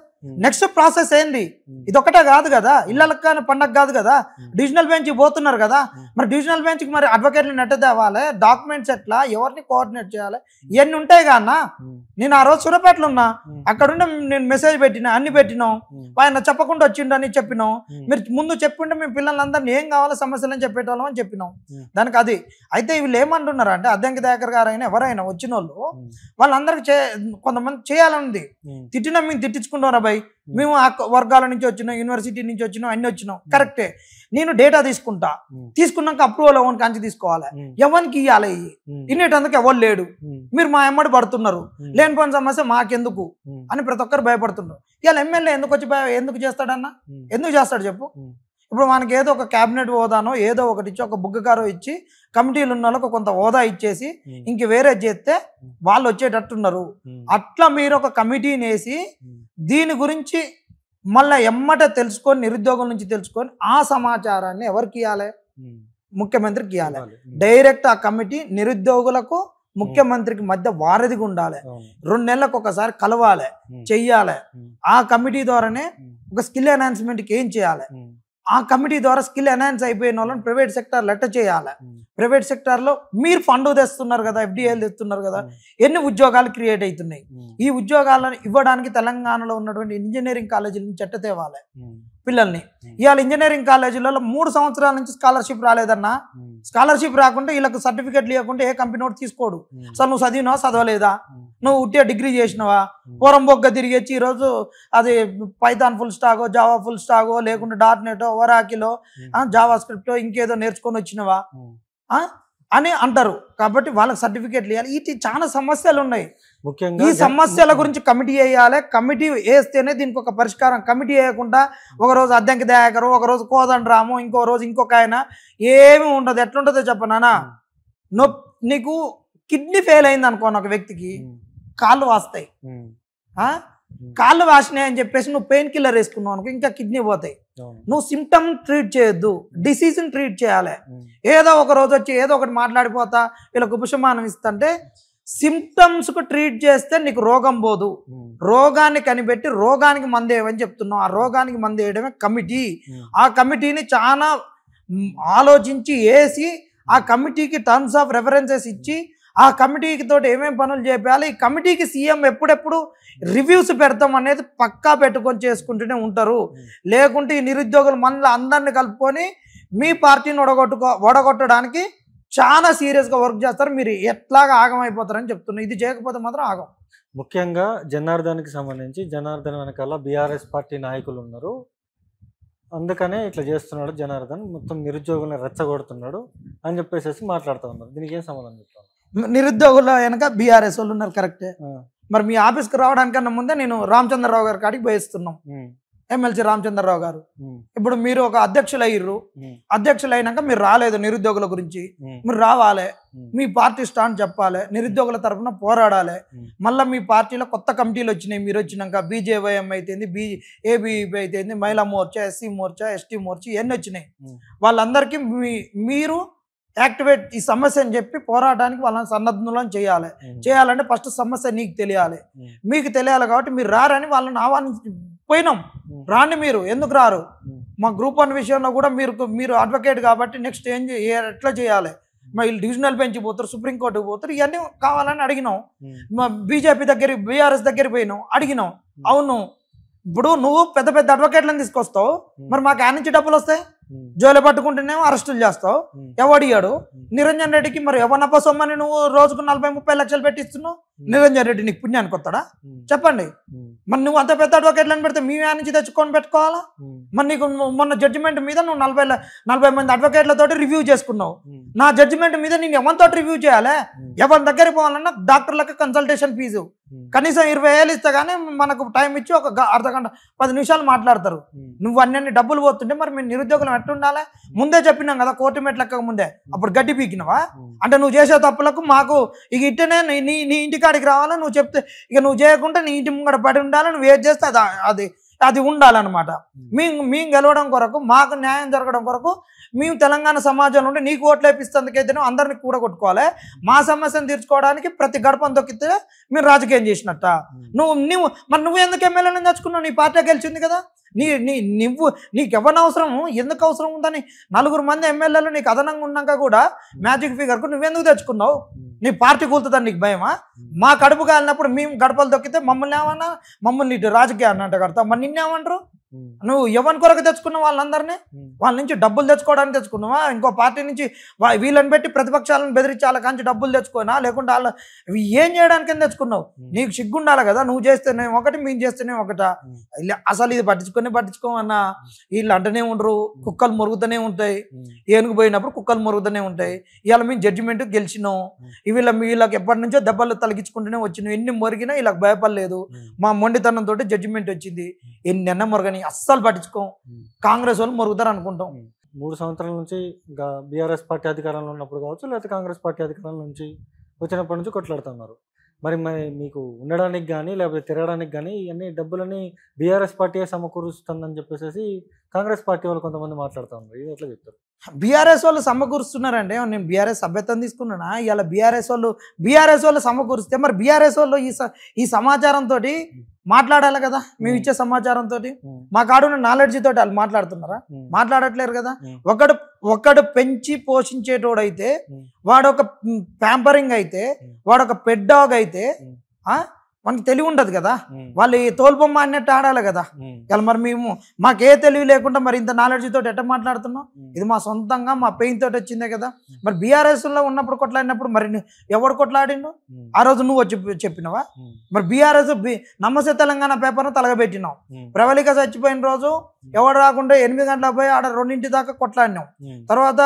నెక్స్ట్ ప్రాసెస్ ఏంది? ఇదొక్కటే కాదు కదా, ఇళ్ళకి కానీ పండగ కాదు కదా, డివిజనల్ బెంచ్ పోతున్నారు కదా. మరి డివిజనల్ బెంచ్కి మరి అడ్వకేట్లు నెట్ట తేవాలి, డాక్యుమెంట్స్ ఎట్లా, ఎవరిని కోఆర్డినేట్ చేయాలి, ఇవన్నీ ఉంటాయి కదా అన్న. నేను ఆ రోజు సూర్యాపేటలో ఉన్నా, అక్కడుండే నేను మెసేజ్ పెట్టినా, అన్ని పెట్టినాం. ఆయన చెప్పకుండా వచ్చిండని చెప్పినాం. మీరు ముందు చెప్పింటే మేము పిల్లలందరినీ ఏం కావాలో సమస్యలు అని చెప్పేటోళ్ళం అని చెప్పినాం. దానికి అది అయితే వీళ్ళు ఏమంటున్నారు అంటే, అద్దంకి దయాకర్ గారు అయినా ఎవరైనా వచ్చిన వాళ్ళు వాళ్ళందరికీ కొంతమంది చేయాలనుంది. తిట్టినా మేము తిట్టించుకుంటాం రా భయ్, మేము ఆ వర్గాల నుంచి వచ్చినాం, యూనివర్సిటీ నుంచి వచ్చినాం, అన్ని వచ్చినాం, కరెక్టే. నేను డేటా తీసుకుంటా, తీసుకున్నాక అప్రూవల్ ఎవరికి కంచి తీసుకోవాలి, ఎవరికి ఇవ్వాలి, ఇన్నేటందుకు ఎవరు లేడు, మీరు మా ఎమ్మడి పడుతున్నారు, లేనిపోయిన సమస్య మాకెందుకు అని ప్రతి ఒక్కరు భయపడుతున్నారు. ఇవాళ ఎమ్మెల్యే ఎందుకు వచ్చి ఎందుకు చేస్తాడన్నా? ఎందుకు చేస్తాడు చెప్పు? ఇప్పుడు మనకి ఏదో ఒక క్యాబినెట్ హోదానో ఏదో ఒకటి ఇచ్చి, ఒక బుగ్గకారో ఇచ్చి, కమిటీలు ఉన్న వాళ్ళకి కొంత హోదా ఇచ్చేసి ఇంక వేరే చేస్తే వాళ్ళు వచ్చేటట్టున్నారు. అట్లా మీరు ఒక కమిటీని వేసి దీని గురించి మళ్ళీ ఎమ్మట తెలుసుకొని, నిరుద్యోగుల నుంచి తెలుసుకొని ఆ సమాచారాన్ని ఎవరికి ఇవ్వాలి? ముఖ్యమంత్రికి ఇవ్వాలి. డైరెక్ట్ ఆ కమిటీ నిరుద్యోగులకు ముఖ్యమంత్రికి మధ్య వారధిగా ఉండాలి. 2 నెలలకు ఒకసారి కలవాలి, చెయ్యాలి. ఆ కమిటీ ద్వారానే ఒక స్కిల్ ఎన్హాన్స్మెంట్కి ఏం చేయాలి, ఆ కమిటీ ద్వారా స్కిల్ ఎన్హాన్స్ అయిపోయిన వాళ్ళని ప్రైవేట్ సెక్టర్ లెటర్ చేయాలి. ప్రైవేట్ సెక్టార్లో మీరు ఫండ్ తెస్తున్నారు కదా, FDIలు తెస్తున్నారు కదా, ఎన్ని ఉద్యోగాలు క్రియేట్ అవుతున్నాయి. ఈ ఉద్యోగాలను ఇవ్వడానికి తెలంగాణలో ఉన్నటువంటి ఇంజనీరింగ్ కాలేజీల నుంచి చెట్ట తేవాలి పిల్లల్ని. ఇవాళ ఇంజనీరింగ్ కాలేజీలలో 3 సంవత్సరాల నుంచి స్కాలర్షిప్ రాలేదన్నా. స్కాలర్షిప్ రాకుంటే వీళ్ళకి సర్టిఫికెట్లు ఇవ్వకుంటే ఏ కంపెనీ ఒకటి తీసుకోడు. అసలు నువ్వు చదివినావా, చదవలేదా, నువ్వు ఉట్టిగా డిగ్రీ చేసినావా, పూరంబొగ్గ తిరిగి వచ్చి ఈరోజు అది పైథాన్ ఫుల్ స్టాగో, జావా ఫుల్ స్టాగో, లేకుంటే .NET, ఒరాకిలో, జావా స్క్రిప్టో ఇంకేదో నేర్చుకొని వచ్చినవా అని అంటారు. కాబట్టి వాళ్ళకి సర్టిఫికెట్లు ఇవ్వాలి. ఇది చాలా సమస్యలు ఉన్నాయి. ముఖ్యంగా ఈ సమస్యల గురించి కమిటీ వేయాలి. కమిటీ వేస్తేనే దీనికి ఒక పరిష్కారం. కమిటీ వేయకుండా ఒకరోజు అద్దంకి దయాకరు, ఒకరోజు కోదండరాము, ఇంకో రోజు ఇంకొక ఆయన, ఏమి ఉండదు. ఎట్లుంటుందో చెప్పనానా, నీకు కిడ్నీ ఫెయిల్ అయింది అనుకోను, ఒక వ్యక్తికి కాళ్ళు వాస్తాయి. కాళ్ళు వాసినాయి అని చెప్పేసి నువ్వు పెయిన్ కిల్లర్ వేసుకున్నావు అనుకో, ఇంకా కిడ్నీ పోతాయి. నువ్వు సిమ్టమ్ ట్రీట్ చేయొద్దు, డిసీజ్ని ట్రీట్ చేయాలి. ఏదో ఒక రోజు వచ్చి ఏదో ఒకటి మాట్లాడిపోతా వీళ్ళకి ఉపశమనం ఇస్తుంటే, సిమ్టమ్స్కు ట్రీట్ చేస్తే నీకు రోగం పోదు. రోగాన్ని కనిపెట్టి రోగానికి మందు వేయమని చెప్తున్నావు. ఆ రోగానికి మందు వేయడమే కమిటీ. ఆ కమిటీని చాలా ఆలోచించి వేసి, ఆ కమిటీకి టర్మ్స్ ఆఫ్ రెఫరెన్సెస్ ఇచ్చి, ఆ కమిటీకి తోటి ఏమేమి పనులు చేయాలి, ఈ కమిటీకి సీఎం ఎప్పుడెప్పుడు రివ్యూస్ పెడతాం అనేది పక్కా పెట్టుకొని చేసుకుంటూనే ఉంటారు. లేకుంటే ఈ నిరుద్యోగులు మనలో అందరినీ కలుపుకొని మీ పార్టీని ఓడగొట్టడానికి చాలా సీరియస్గా వర్క్ చేస్తారు. మీరు ఎట్లాగా ఆగమైపోతారని చెప్తున్నారు. ఇది చేయకపోతే మాత్రం ఆగం. ముఖ్యంగా జనార్దన్కి సంబంధించి, జనార్దన్ వెనకాల బీఆర్ఎస్ పార్టీ నాయకులు ఉన్నారు. అందుకనే ఇట్లా చేస్తున్నాడు జనార్దన్, మొత్తం నిరుద్యోగులను రెచ్చగొడుతున్నాడు అని చెప్పేసి మాట్లాడుతూ ఉన్నారు. దీనికి ఏం సంబంధం చెప్తాను? నిరుద్యోగుల వెనక బీఆర్ఎస్ వాళ్ళు ఉన్నారు, కరెక్టే. మరి మీ ఆఫీస్కి రావడానికన్నా ముందే నేను రామచంద్రరావు గారి కాడికి పోయిస్తున్నాం, ఎమ్మెల్సీ రామచంద్రరావు గారు. ఇప్పుడు మీరు ఒక అధ్యక్షులు అయ్యారు, అధ్యక్షులు అయినాక మీరు రాలేదు నిరుద్యోగుల గురించి. మీరు రావాలి, మీ పార్టీ స్టాండ్ చెప్పాలి, నిరుద్యోగుల తరఫున పోరాడాలి. మళ్ళీ మీ పార్టీలో కొత్త కమిటీలు వచ్చినాయి. మీరు వచ్చినాక BJYM అయితేంది, ABVP అయితేంది, మహిళా మోర్చా, SC మోర్చా, ST మోర్చా, ఇవన్నీ వచ్చినాయి. వాళ్ళందరికీ మీరు యాక్టివేట్ ఈ సమస్య అని చెప్పి పోరాటానికి వాళ్ళని సన్నద్ధులను చేయాలంటే ఫస్ట్ సమస్య నీకు తెలియాలి. మీకు తెలియాలి కాబట్టి మీరు రారని వాళ్ళని పోయినాం. రాండి, మీరు ఎందుకు రారు? మా గ్రూప్ 1 విషయంలో కూడా మీరు అడ్వకేట్ కాబట్టి నెక్స్ట్ ఎట్లా చేయాలి, మా డివిజనల్ బెంచ్ పోతారు, సుప్రీంకోర్టుకి పోతారు, ఇవన్నీ కావాలని అడిగినాం. మా బీజేపీ దగ్గర, BRS దగ్గర పోయినాం, అడిగినాం. అవును, ఇప్పుడు నువ్వు పెద్ద పెద్ద అడ్వకేట్లను తీసుకొస్తావు, మరి మాకు ఆ నుంచి డబ్బులు వస్తాయి. జోలు పట్టుకుంటేనేమో అరెస్టులు చేస్తావు. ఎవడియాడు నిరంజన్ రెడ్డికి? మరి ఎవరినప్ప సొమ్మని నువ్వు రోజుకు 40-30 లక్షలు పెట్టిస్తున్నావు? నిరంజన్ రెడ్డి నీకు పుణ్యానికి వస్తాడా? చెప్పండి. మరి నువ్వు అంత పెద్ద అడ్వకేట్లను పెడితే మీ నుంచి తెచ్చుకొని పెట్టుకోవాలా? మరి నీకు మొన్న జడ్జిమెంట్ మీద నువ్వు 40 మంది అడ్వకేట్లతోటి రివ్యూ చేసుకున్నావు. నా జడ్జిమెంట్ మీద నేను ఎవరితో రివ్యూ చేయాలి? ఎవరి దగ్గరికి పోవాలన్నా డాక్టర్లకు కన్సల్టేషన్ ఫీజు కనీసం 20,000 ఇస్తే కానీ మనకు టైం ఇచ్చి ఒక అర్ధగంట 10 నిమిషాలు మాట్లాడతారు. నువ్వు అన్ని డబ్బులు పోతుంటే మరి మీ నిరుద్యోగులు ఎట్టుండాలి? ముందే చెప్పినాం కదా కోర్టు మెట్లెక్క ముందే. అప్పుడు గడ్డి పీకినవా? అంటే నువ్వు చేసే తప్పులకు మాకు ఇక ఇట్టనే నీ ఇంటికాడికి రావాలా? నువ్వు చెప్తే ఇక నువ్వు చేయకుంటే నీ ఇంటి ముంగడ పడి ఉండాలి. నువ్వు ఏది చేస్తే అది ఉండాలన్నమాట. మేము గెలవడం కొరకు, మాకు న్యాయం జరగడం కొరకు మేము తెలంగాణ సమాజం నుండి నీకు ఓట్లు వేపిస్తేందుకైతేనే అందరినీ కూడా కొట్టుకోవాలి. మా సమస్యను తీర్చుకోవడానికి ప్రతి గడపను తొక్కితే మీరు రాజకీయం చేసినట్ట. నువ్వు ఎందుకు ఎమ్మెల్యేలను తెచ్చుకున్నావు? నీ పార్టీ గెలిచింది కదా. నీకు ఎవరిని అవసరం, ఎందుకు అవసరం ఉందని 4 మంది ఎమ్మెల్యేలు నీకు అదనంగా ఉన్నాక కూడా మ్యాజిక్ ఫిగర్కు నువ్వెందుకు తెచ్చుకున్నావు? నీ పార్టీ కూలుతుందని నీకు భయమా? మా కడుపు కాలినప్పుడు మేము గడపలు తొక్కితే మమ్మల్ని ఏమన్నా, మమ్మల్ని ఇటు రాజకీయాన్ని అంట కడతావు. మరి నిన్నేమంటారు? నువ్వు ఎవరి కొరకు తెచ్చుకున్నావు? వాళ్ళందరినీ వాళ్ళ నుంచి డబ్బులు తెచ్చుకోవడానికి తెచ్చుకున్నావా? ఇంకో పార్టీ నుంచి వీళ్ళని పెట్టి ప్రతిపక్షాలను బెదిరించి వాళ్ళ కాంచి డబ్బులు తెచ్చుకోనా? లేకుంటే వాళ్ళ ఏం చేయడానికి తెచ్చుకున్నావు? నీకు సిగ్గుండాలి కదా. నువ్వు చేస్తేనే ఒకటి, మేము చేస్తేనే ఒకట. అసలు ఇది పట్టించుకోమన్నా వీళ్ళు అంటనే ఉండరు. కుక్కలు మురుగుతూనే ఉంటాయి. ఏనుగు పోయినప్పుడు కుక్కలు మురుగుతూనే ఉంటాయి. ఇవాళ మేము జడ్జిమెంట్ గెలిచినాం. వీళ్ళకి ఎప్పటి నుంచో దెబ్బలు తలగించుకుంటూనే వచ్చినాం. ఎన్ని మురిగినా వీళ్ళకి భయపడలేదు. మా మొండితనంతో జడ్జిమెంట్ వచ్చింది. ఎన్నెన్న మురగని అస్సలు పట్టించుకోం. కాంగ్రెస్ వాళ్ళు మురుగుతారు అనుకుంటాం. 3 సంవత్సరాల నుంచి ఇంకా బీఆర్ఎస్ పార్టీ అధికారంలో ఉన్నప్పుడు కావచ్చు, లేకపోతే కాంగ్రెస్ పార్టీ అధికారంలో నుంచి వచ్చినప్పటి నుంచి కొట్లాడుతున్నారు. మరి మీకు ఉండడానికి కానీ లేకపోతే తిరగడానికి కానీ ఇవన్నీ డబ్బులని బీఆర్ఎస్ పార్టీ సమకూరుస్తుందని చెప్పేసి కాంగ్రెస్ పార్టీ వాళ్ళు కొంతమంది మాట్లాడుతూ ఉన్నారు. ఇది ఎట్లా చెప్తారు? బీఆర్ఎస్ వాళ్ళు సమకూరుస్తున్నారంటే నేను బీఆర్ఎస్ సభ్యత్వం తీసుకున్నానా? ఇలా బీఆర్ఎస్ వాళ్ళు సమకూరిస్తే మరి బీఆర్ఎస్ వాళ్ళు ఈ సమాచారంతో మాట్లాడాలి కదా. మేము ఇచ్చే సమాచారంతో మా కాడున్న నాలెడ్జ్ తోటి వాళ్ళు మాట్లాడుతున్నారా? మాట్లాడట్లేరు కదా. ఒకడు పెంచి పోషించేటోడైతే, వాడొక ప్యాంపరింగ్ అయితే, వాడొక పెడ్ డాగ్ అయితే మనకి తెలివి ఉండదు కదా. వాళ్ళు తోల్బొమ్మ అన్నట్టు ఆడాలి కదా. ఇలా మరి మాకే తెలివి లేకుండా మరి ఇంత నాలెడ్జ్ తోటి ఎట్లా మాట్లాడుతున్నాం? ఇది మా సొంతంగా మా పెయిన్ తోటి వచ్చిందే కదా. మరి బీఆర్ఎస్ లో ఉన్నప్పుడు కొట్లాడినప్పుడు మరి ఎవడు కొట్లాడిండు? ఆ రోజు నువ్వు వచ్చి చెప్పినవా? మరి బీఆర్ఎస్ నమస్తే తెలంగాణ పేపర్ను తలగబెట్టినావు. ప్రవళిక చచ్చిపోయిన రోజు ఎవడు రాకుండా 8 గంటలకు పోయి ఆడ 2 దాకా కొట్లాడినావు. తర్వాత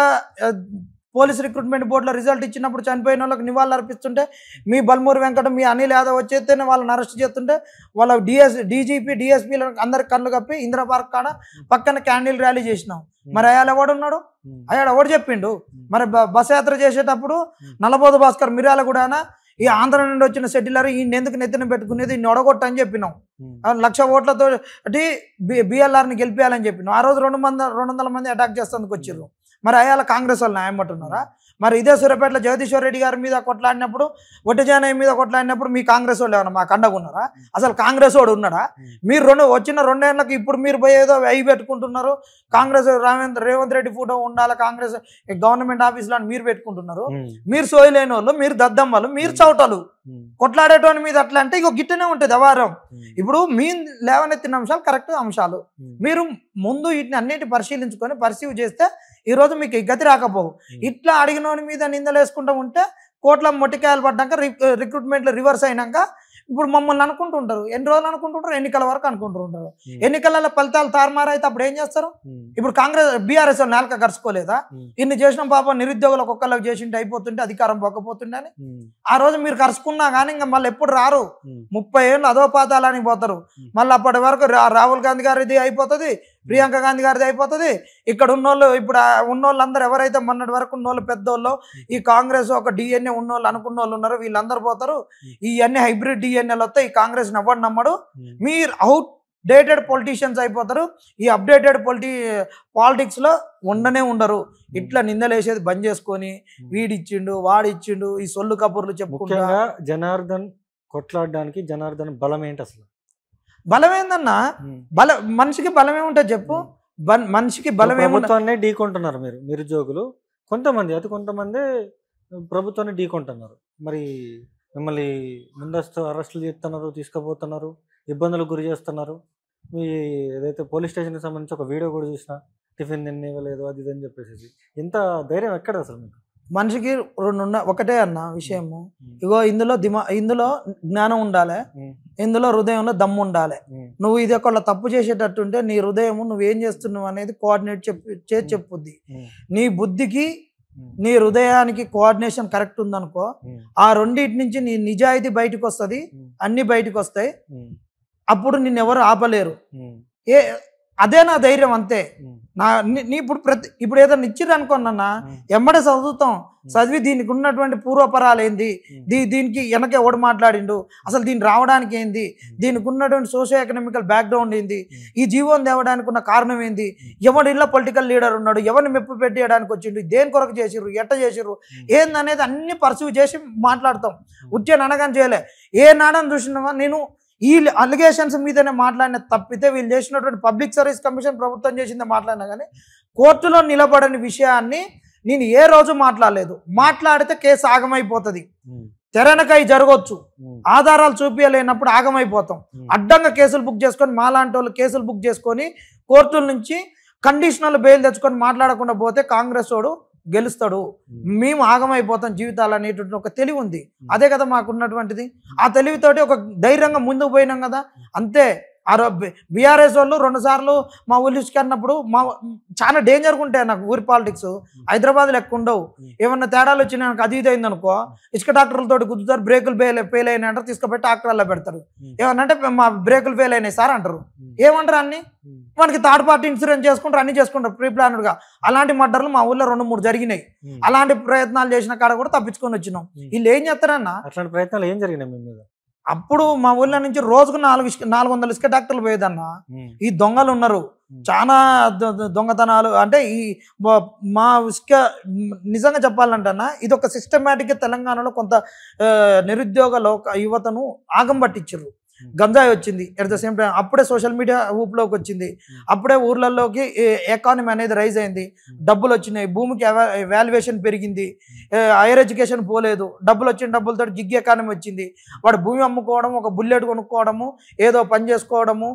పోలీస్ రిక్రూట్మెంట్ బోర్డులో రిజల్ట్ ఇచ్చినప్పుడు చనిపోయిన వాళ్ళకి నివాళులు అర్పిస్తుంటే మీ బల్మూరి వెంకట, మీ అనిల్ యాదవ్ వచ్చేస్తేనే వాళ్ళని అరెస్ట్ చేస్తుంటే వాళ్ళ డీజీపీ డిఎస్పీలకు అందరికి కళ్ళు కప్పి ఇందిరా పార్క్ కాడ పక్కన క్యాండిల్ ర్యాలీ చేసినాం. మరి అయాలు ఎవడున్నాడు? అయాడు ఎవడు చెప్పిండు? మరి బస్ యాత్ర చేసేటప్పుడు నల్లబోదు భాస్కర్ మిర్యాలగూడన ఈ ఆంధ్ర నుండి వచ్చిన సెటిలర్ ఈ ఎందుకు నెత్తిన పెట్టుకునేది నొడగొట్టని చెప్పినాం. 1,00,000 ఓట్లతో బిఎల్ఆర్ని గెలిపేయాలని చెప్పినాం. ఆ రోజు 200 మంది అటాక్ చేసేందుకు వచ్చిర్రు. మరి అయాల కాంగ్రెస్ వాళ్ళు న్యాయం పట్టున్నారా? మరి ఇదే సూర్యాపేటలో జగదీశ్వర్ రెడ్డి గారి మీద కొట్లాడినప్పుడు, ఒట్టిజానయ్య మీద కొట్లాడినప్పుడు మీ కాంగ్రెస్ వాళ్ళు ఏమన్నా మాకు అండగున్నారా? అసలు కాంగ్రెస్ వాడు ఉన్నాడా? మీరు వచ్చిన 2 ఏళ్ళకి ఇప్పుడు మీరు పోయేదో అవి పెట్టుకుంటున్నారు. కాంగ్రెస్ రేవంత్ రెడ్డి ఫోటో ఉండాలి కాంగ్రెస్ గవర్నమెంట్ ఆఫీస్లో అని మీరు పెట్టుకుంటున్నారు. మీరు సోయలేని వాళ్ళు, మీరు దద్దమ్మలు, మీరు చౌటలు. కొట్లాడేటోని మీద అట్లా అంటే ఇక గిట్టనే ఉంటుంది వ్యవహారం. ఇప్పుడు మీ లేవనెత్తిన అంశాలు కరెక్ట్ అంశాలు. మీరు ముందు వీటిని అన్నిటి పరిశీలించుకొని పర్సీవ్ చేస్తే ఈరోజు మీకు గతి రాకపోవు. ఇట్లా అడిగినోని మీద నిందలు వేసుకుంటూ ఉంటే కోట్ల మొట్టికాయలు పడ్డాక రిక్రూట్మెంట్లు రివర్స్ అయినాక ఇప్పుడు మమ్మల్ని అనుకుంటుంటారు. ఎన్ని రోజులు అనుకుంటుంటారు? ఎన్నికల వరకు అనుకుంటుంటారు. ఎన్నికల ఫలితాలు తారుమారు అయితే అప్పుడు ఏం చేస్తారు? ఇప్పుడు కాంగ్రెస్ బీఆర్ఎస్ నేలక కరుచుకోలేదా? ఇన్ని చేసిన పాపం నిరుద్యోగులకు ఒక్కళ్ళకి చేసింటే అయిపోతుంటే అధికారం పోకపోతుండే అని. ఆ రోజు మీరు కరుచుకున్నా కానీ ఇంకా మళ్ళీ ఎప్పుడు రారు. 30 ఏళ్ళు అధోపాతాలని పోతారు. మళ్ళీ అప్పటి వరకు రాహుల్ గాంధీ గారిది అయిపోతుంది, ప్రియాంక గాంధీ గారిది అయిపోతుంది. ఇక్కడ ఉన్నోళ్ళు ఇప్పుడు ఉన్నోళ్ళు అందరూ ఎవరైతే మొన్నటి వరకు ఉన్నోళ్ళు పెద్దోళ్ళు, ఈ కాంగ్రెస్ ఒక డిఎన్ఏ ఉన్నోళ్ళు అనుకున్న వాళ్ళు ఉన్నారో వీళ్ళందరూ పోతారు. ఇవన్నీ హైబ్రిడ్ డిఎన్ఏలు వస్తే ఈ కాంగ్రెస్ ఎవరు నమ్మడు. మీరు అవుట్ డేటెడ్ పొలిటీషియన్స్ అయిపోతారు. ఈ అప్డేటెడ్ పాలిటిక్స్ లో ఉండనే ఉండరు. ఇట్లా నిందలేసేది బంద్ చేసుకొని వీడిచ్చిండు వాడిచ్చిండు ఈ సొల్లు కబుర్లు చెప్పుకుంటా. జనార్దన్ కొట్లాడడానికి జనార్దన్ బలం ఏంటి? అసలు బలం ఏందన్నా? మనిషికి బలమే ఉంటుంది చెప్పు. మనిషికి బలం ప్రభుత్వాన్ని ఢీకొంటున్నారు మీరు నిరుద్యోగులు. కొంతమంది ప్రభుత్వాన్ని ఢీకొంటున్నారు. మరి మిమ్మల్ని ముందస్తు అరెస్టులు చేస్తున్నారు, తీసుకుపోతున్నారు, ఇబ్బందులకు గురి చేస్తున్నారు. మీ ఏదైతే పోలీస్ స్టేషన్కి సంబంధించి ఒక వీడియో కూడా చూసిన టిఫిన్ తినివ్వలేదు అది ఇది అని చెప్పేసి. ఇంత ధైర్యం ఎక్కడ అసలు మీకు? మనిషికి ఒకటే అన్న విషయము. ఇగో ఇందులో జ్ఞానం ఉండాలి, ఇందులో హృదయంలో దమ్ము ఉండాలి. నువ్వు ఇది ఒకళ్ళ తప్పు చేసేటట్టుంటే నీ హృదయము నువ్వేం చేస్తున్నావు అనేది కోఆర్డినేట్ చేసి చెప్పుద్ది. నీ బుద్ధికి నీ హృదయానికి కోఆర్డినేషన్ కరెక్ట్ ఉందనుకో, ఆ రెండింటి నుంచి నీ నిజాయితీ బయటకు వస్తుంది, అన్ని బయటకు వస్తాయి. అప్పుడు నిన్నెవరు ఆపలేరు. అదే నా ధైర్యం అంతే. ఇప్పుడు ఏదైనా ఇచ్చిర్రు అనుకోన్నా ఎమ్మడే చదువుతాం, చదివి దీనికి ఉన్నటువంటి పూర్వపరాలు ఏంది, దీనికి వెనక ఎవడు మాట్లాడిండు, అసలు దీన్ని రావడానికి ఏంది, దీనికి ఉన్నటువంటి సోషియో ఎకనామికల్ బ్యాక్గ్రౌండ్ ఏంది, ఈ జీవోని తేవడానికి ఉన్న కారణం ఏంది, ఎవడు ఇళ్ళ పొలిటికల్ లీడర్ ఉన్నాడు, ఎవరిని మెప్పు పెట్టేయడానికి వచ్చిండు, దేని కొరకు చేసిర్రు, ఎట్ట చేసిర్రు ఏందనేది అన్ని పర్సీవ్ చేసి మాట్లాడతాం. ఉద్యోగం అనగానే చేయలే. ఏ నాడని చూసినావా నేను ఈ అలిగేషన్స్ మీదనే మాట్లాడిన తప్పితే వీళ్ళు చేసినటువంటి పబ్లిక్ సర్వీస్ కమిషన్ ప్రభుత్వం చేసిందే మాట్లాడినా కానీ కోర్టులో నిలబడని విషయాన్ని నేను ఏ రోజు మాట్లాడలేదు. మాట్లాడితే కేసు ఆగమైపోతుంది. తెరనకై జరగవచ్చు, ఆధారాలు చూపించలేనప్పుడు ఆగమైపోతాం. అడ్డంగా కేసులు బుక్ చేసుకొని మాలాంటి వాళ్ళు కేసులు బుక్ చేసుకొని కోర్టుల నుంచి కండిషనల్ బెయిల్ తెచ్చుకొని మాట్లాడకుండా పోతే కాంగ్రెస్ వాడు గెలుస్తాడు, మేము ఆగమైపోతాం జీవితాలు అనేటువంటి ఒక తెలివి ఉంది. అదే కదా మాకున్నటువంటిది. ఆ తెలివితోటి ఒక ధైర్యంగా ముందుకు పోయినాం కదా అంతే. బీఆర్ఎస్ వాళ్ళు 2 సార్లు మా ఊళ్ళు ఇసుక అన్నప్పుడు చాలా డేంజర్గా ఉంటాయి. నాకు ఊరి పాలిటిక్స్ హైదరాబాద్లో ఎక్కువ ఉండవు. ఏమన్నా తేడాలు వచ్చినా నాకు అది ఇది అయిందనుకో ఇసుక డాక్టర్లతో గుద్దుతారు, బ్రేకులు ఫెయిల్ అయినాయి అంటారు, తీసుకుపోయి డాక్టర్లో పెడతారు. ఏమన్నంటే మా బ్రేకులు ఫెయిల్ అయినాయి సార్ అంటారు. ఏమంటారు అన్ని మనకి థర్డ్ పార్టీ ఇన్సూరెన్స్ చేసుకుంటారు, అన్ని చేసుకుంటారు ప్రీ ప్లాన్డ్గా. అలాంటి మర్డర్లు మా ఊళ్ళో 2-3 జరిగినాయి. అలాంటి ప్రయత్నాలు చేసిన కాడ కూడా తప్పించుకొని వచ్చినాం. వీళ్ళు ఏం చేస్తారన్న అట్లాంటి ప్రయత్నాలు ఏం జరిగినాయి మీ మీద? అప్పుడు మా ఊళ్ళో నుంచి రోజుకు 400 ఇసుక డాక్టర్లు పోయేదన్న. ఈ దొంగలు ఉన్నారు చాలా దొంగతనాలు. అంటే ఈ మా ఇసుక నిజంగా చెప్పాలంటన్నా ఇది ఒక సిస్టమేటిక్గా తెలంగాణలో కొంత నిరుద్యోగ యువతను ఆగం పట్టించారు. గంజాయి వచ్చింది ఎట్ ద సేమ్ టైం, అప్పుడే సోషల్ మీడియా ఊపులోకి వచ్చింది, అప్పుడే ఊర్లలోకి ఎకానమీ అనేది రైజ్ అయింది, డబ్బులు వచ్చినాయి, భూమికి వాల్యుయేషన్ పెరిగింది, హైయర్ ఎడ్యుకేషన్ పోలేదు, డబ్బులు వచ్చిన డబ్బులతో గిగ్ ఎకానమీ వచ్చింది. వాడు భూమి అమ్ముకోవడం, ఒక బుల్లెట్ కొనుక్కోవడము, ఏదో పని చేసుకోవడము,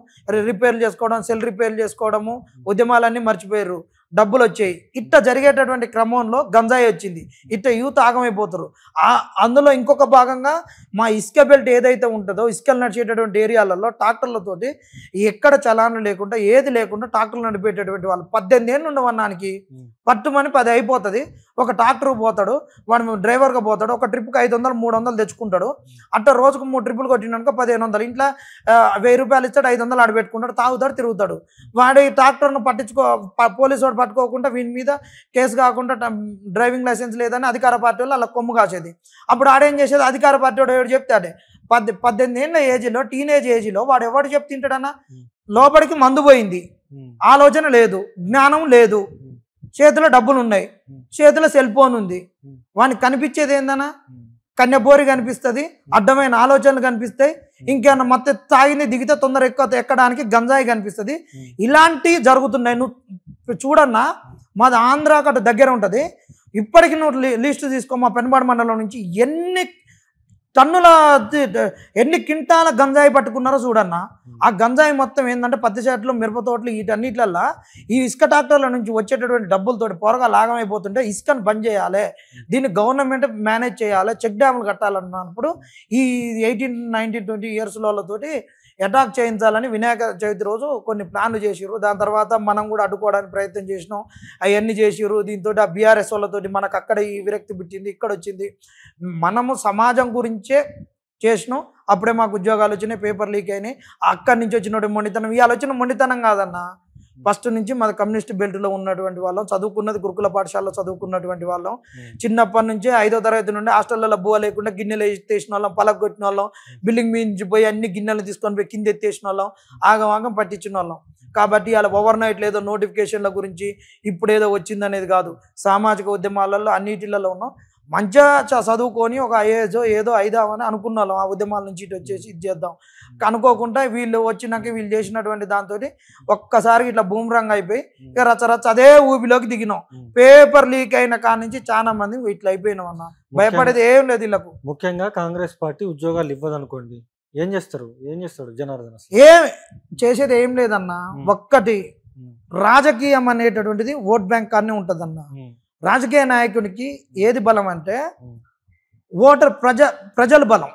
రిపేర్లు చేసుకోవడం, సెల్ రిపేర్లు చేసుకోవడము, ఉద్యమాలన్నీ మర్చిపోయారు. డబ్బులు వచ్చాయి. ఇట్ట జరిగేటటువంటి క్రమంలో గంజాయి వచ్చింది. ఇట్ట యూత్ ఆగమైపోతారు. అందులో ఇంకొక భాగంగా మా ఇసుక బెల్ట్ ఏదైతే ఉంటుందో ఇసుకలు నడిచేటటువంటి ఏరియాలలో ట్రాక్టర్లతోటి ఎక్కడ చలాన్లు లేకుండా ఏది లేకుండా ట్రాక్టర్లు నడిపేటటువంటి వాళ్ళు 18 ఏళ్ళు ఉండవన్నానికి పట్టుమని 10 అయిపోతుంది. ఒక ట్రాక్టర్ పోతాడు, వాడు డ్రైవర్గా పోతాడు, ఒక ట్రిప్కి 500-300 తెచ్చుకుంటాడు. అట్ట రోజుకు 3 ట్రిప్పులు కొట్టినాక 1500. ఇంట్లో 1000 రూపాయలు ఇస్తాడు, 500 ఆడబెట్టుకుంటాడు, తాగుతాడు, తిరుగుతాడు. వాడి ట్రాక్టర్ను పోలీసు వాడు పట్టుకోకుండా వీని మీద కేసు కాకుండా డ్రైవింగ్ లైసెన్స్ లేదని అధికార పార్టీ వాళ్ళు అలా కొమ్ము కాసేది. అప్పుడు ఆడేం చేసేది, అధికార పార్టీ వాడు ఎవడు చెప్తాడే 18 ఏళ్ళ ఏజ్లో, టీనేజ్ ఏజ్లో వాడు ఎవడు చెప్తుంటాడన్నా? లోపలికి మందు పోయింది, ఆలోచన లేదు, జ్ఞానం లేదు, చేతిలో డబ్బులు ఉన్నాయి, చేతిలో సెల్ ఫోన్ ఉంది, వానికి కనిపించేది ఏందన్నా? కన్యబోరి కనిపిస్తుంది, అడ్డమైన ఆలోచనలు కనిపిస్తాయి, ఇంకేమన్నా మొత్తం తాగింది దిగితే తొందర ఎక్కడానికి గంజాయి కనిపిస్తుంది. ఇలాంటివి జరుగుతున్నాయి. నువ్వు చూడన్నా, మాది ఆంధ్ర అటు దగ్గర ఉంటుంది. ఇప్పటికి నువ్వు లిస్టు తీసుకో, మా పెనుబాడు మండలం నుంచి ఎన్ని క్వింటాల గంజాయి పట్టుకున్నారో చూడన్నా. ఆ గంజాయి మొత్తం ఏంటంటే పత్తి చెట్లు, మిరప తోటలు, వీటన్నిట్లల్లో ఈ ఇసుక ట్రాక్టర్ల నుంచి వచ్చేటటువంటి డబ్బులతోటి పొరగా లాగమైపోతుంటే ఇసుకను బంద్ చేయాలి, దీన్ని గవర్నమెంట్ మేనేజ్ చేయాలి, చెక్ డ్యాములు కట్టాలన్నప్పుడు ఈ 18, 19, 20 ఇయర్స్ వాళ్ళతోటి అటాక్ చేయించాలని వినాయక చవితి రోజు కొన్ని ప్లాన్లు చేసిర్రు. దాని తర్వాత మనం కూడా అడ్డుకోవడానికి ప్రయత్నం చేసినాం. అవన్నీ చేసిర్రు. దీంతో ఆ బీఆర్ఎస్ వాళ్ళతోటి మనకు అక్కడ ఈ విరక్తి పుట్టింది, ఇక్కడ వచ్చింది. మనము సమాజం గురించే చేసినాం. అప్పుడే మాకు ఉద్యోగాలు వచ్చినాయి, పేపర్ లీక్ అయినాయి. అక్కడి నుంచి వచ్చిన మొండితనం, ఇవాళ వచ్చిన మొండితనం కాదన్నా. ఫస్ట్ నుంచి మన కమ్యూనిస్ట్ బెల్ట్లో ఉన్నటువంటి వాళ్ళం, చదువుకున్నది గురుకుల పాఠశాలలో చదువుకున్నటువంటి వాళ్ళం. చిన్నప్పటి నుంచే 5వ తరగతి నుండి హాస్టల్లో బువ్వ లేకుండా గిన్నెలు ఎత్తేసిన వాళ్ళం, పలగొట్టిన వాళ్ళం, బిల్డింగ్ మీద పోయి అన్ని గిన్నెలు తీసుకొని పోయి కింద ఎత్తేసిన వాళ్ళం, ఆగం పట్టించిన వాళ్ళం. కాబట్టి అలా ఓవర్ నైట్ లేదో నోటిఫికేషన్ల గురించి ఇప్పుడు ఏదో వచ్చిందనేది కాదు. సామాజిక ఉద్యమాలలో అన్నిటిలలో ఉన్నాం. మంచిగా చదువుకొని ఒక ఐఏఎస్ ఏదో అయిదామని అనుకున్న వాళ్ళం. ఆ ఉద్యమాల నుంచి ఇటు వచ్చేసి ఇది చేద్దాం అనుకోకుండా వీళ్ళు వచ్చినాక వీళ్ళు చేసినటువంటి దాంతో ఒక్కసారి ఇట్లా బూమరంగ్ అయిపోయి ఇక రచ్చ అదే ఊబిలోకి దిగినాం. పేపర్ లీక్ అయిన కాడ నుంచి చాలా మంది ఇట్లా అయిపోయినాం అన్న. భయపడేది ఏం లేదు వీళ్ళకు. ముఖ్యంగా కాంగ్రెస్ పార్టీ ఉద్యోగాలు ఇవ్వదనుకోండి, ఏం చేస్తాడు జనార్దన్? ఏం చేసేది ఏం లేదన్న. ఒక్కటి రాజకీయం అనేటటువంటిది ఓట్ బ్యాంక్ అనే ఉంటుందన్న. రాజకీయ నాయకునికి ఏది బలం అంటే ఓటర్ ప్రజల బలం.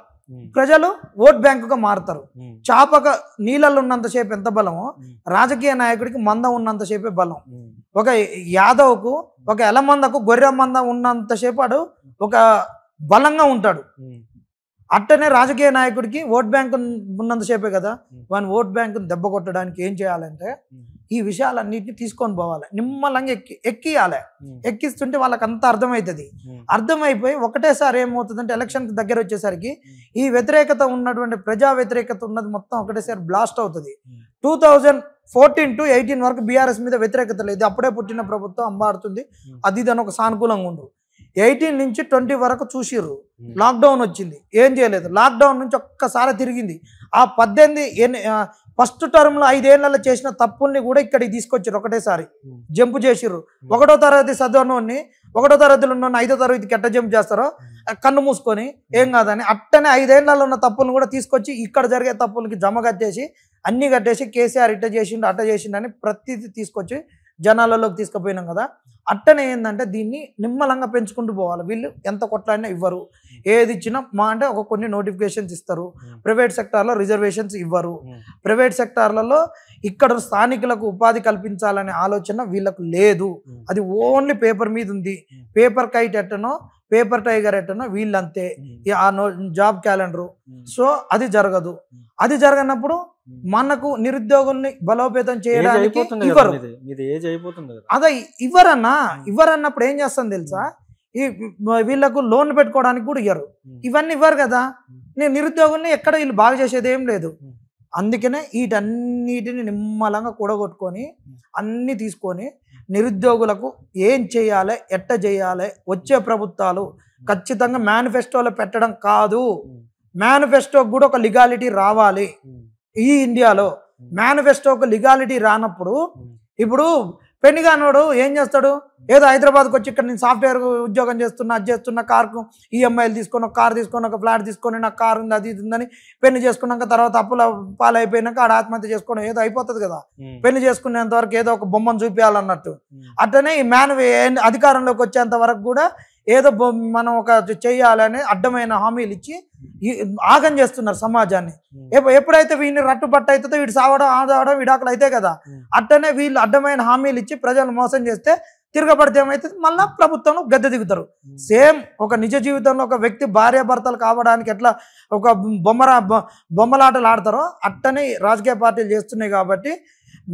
ప్రజలు ఓట్ బ్యాంకుగా మారుతారు. చాపక నీళ్ళల్లో ఉన్నంతసేపు ఎంత బలమో రాజకీయ నాయకుడికి మంద ఉన్నంతసేపే బలం. ఒక యాదవ్కు ఒక ఎలమందకు గొర్రె మంద ఉన్నంతసేపు వాడు ఒక బలంగా ఉంటాడు. అట్టనే రాజకీయ నాయకుడికి ఓట్ బ్యాంక్ ఉన్నంతసేపే కదా. వాని ఓట్ బ్యాంకుని దెబ్బ కొట్టడానికి ఏం చేయాలంటే ఈ విషయాలన్నిటిని తీసుకొని పోవాలి, నిమ్మలంగా ఎక్కియాలి. ఎక్కిస్తుంటే వాళ్ళకి అంత అర్థమవుతుంది. అర్థమైపోయి ఒకటేసారి ఏమవుతుందంటే ఎలక్షన్కి దగ్గర వచ్చేసరికి ఈ వ్యతిరేకత ఉన్నటువంటి ప్రజా వ్యతిరేకత ఉన్నది మొత్తం ఒకటేసారి బ్లాస్ట్ అవుతుంది. 2014 to 18 వరకు బీఆర్ఎస్ మీద వ్యతిరేకత లేదు. అప్పుడే పుట్టిన ప్రభుత్వం అంబాడుతుంది, అది దాని ఒక సానుకూలంగా ఉండు. 18 నుంచి 20 వరకు చూసిర్రు, లాక్డౌన్ వచ్చింది, ఏం చేయలేదు. లాక్డౌన్ నుంచి ఒక్కసారి తిరిగింది. ఆ 18 ఫస్ట్ టర్మ్లో 5 ఏళ్లలో చేసిన తప్పుల్ని కూడా ఇక్కడికి తీసుకొచ్చారు. ఒకటేసారి జంపు చేసిర్రు. 1వ తరగతి చదవనోని 1వ తరగతిలో ఉన్న 5వ తరగతికి ఎట్ట జంప్ చేస్తారో కన్ను మూసుకొని ఏం కాదని అట్టనే 5 ఏళ్లలో ఉన్న తప్పులను కూడా తీసుకొచ్చి ఇక్కడ జరిగే తప్పులకి జమ కట్టేసి అన్నీ కట్టేసి కేసీఆర్ ఇట్ట చేసిండు అట్ట చేసిండని ప్రతిదీ తీసుకొచ్చి జనాలలోకి తీసుకుపోయినాం కదా. అట్టనే ఏంటంటే దీన్ని నిమ్మలంగా పెంచుకుంటూ పోవాలి. వీళ్ళు ఎంత కొట్లాడినా ఇవ్వరు, ఏది ఇచ్చినా మా అంటే ఒక కొన్ని నోటిఫికేషన్స్ ఇస్తారు. ప్రైవేట్ సెక్టార్లో రిజర్వేషన్స్ ఇవ్వరు. ప్రైవేట్ సెక్టార్లలో ఇక్కడ స్థానికులకు ఉపాధి కల్పించాలనే ఆలోచన వీళ్ళకు లేదు. అది ఓన్లీ పేపర్ మీద ఉంది. పేపర్ కైట్ ఎట్టనో పేపర్ టైగర్ ఎట్టనో వీళ్ళంతే ఆ జాబ్ క్యాలెండరు. సో అది జరగదు. అది జరగనప్పుడు మనకు నిరుద్యోగుల్ని బలోపేతం చేయడానికి ఇవ్వరు. అదే ఇవ్వరన్నప్పుడు ఏం చేస్తాను తెలుసా, ఈ వీళ్ళకు లోన్లు పెట్టుకోవడానికి కూడా ఇవ్వరు. ఇవన్నీ ఇవ్వరు కదా. నేను నిరుద్యోగుల్ని ఎక్కడ వీళ్ళు బాగా చేసేది ఏం లేదు. అందుకనే వీటన్నిటిని నిమ్మలంగా కూడగొట్టుకొని అన్నీ తీసుకొని నిరుద్యోగులకు ఏం చేయాలి, ఎట్ట చేయాలి, వచ్చే ప్రభుత్వాలు ఖచ్చితంగా మేనిఫెస్టోలో పెట్టడం కాదు, మేనిఫెస్టోకి కూడా ఒక లీగాలిటీ రావాలి. ఈ ఇండియాలో మేనిఫెస్టోకి లీగాలిటీ రానప్పుడు ఇప్పుడు పెన్నిగానోడు ఏం చేస్తాడు, ఏదో హైదరాబాద్కి వచ్చి ఇక్కడ నేను సాఫ్ట్వేర్ ఉద్యోగం చేస్తున్నా, అది చేస్తున్నా, కార్కు ఈఎంఐలు తీసుకొని ఒక కార్ తీసుకొని ఒక ఫ్లాట్ తీసుకొని నాకు కారు ఉంది అది ఉందని పెళ్లి చేసుకున్నాక తర్వాత అప్పుల పాలైపోయినాక ఆడ ఆత్మహత్య చేసుకోవడం ఏదో అయిపోతుంది కదా. పెళ్లి చేసుకునేంత వరకు ఏదో ఒక బొమ్మను చూపించాలన్నట్టు. అట్లనే ఈ అధికారంలోకి వచ్చేంత వరకు కూడా ఏదో మనం ఒక చెయ్యాలని అడ్డమైన హామీలు ఇచ్చి ఆగం చేస్తున్నారు సమాజాన్ని. ఎప్పుడైతే వీడిని రట్టుబట్ట అవుతుందో వీడు సావడం ఆదవడం విడాకులు అయితే కదా. అట్టనే వీళ్ళు అడ్డమైన హామీలు ఇచ్చి ప్రజలు మోసం చేస్తే తిరగబడితే ఏమైతుంది, మళ్ళీ ప్రభుత్వం గద్దె దిగుతారు. సేమ్ ఒక నిజ జీవితంలో ఒక వ్యక్తి భార్యాభర్తలు కావడానికి ఎట్లా ఒక బొమ్మలాటలు ఆడతారో అట్టనే రాజకీయ పార్టీలు చేస్తున్నాయి. కాబట్టి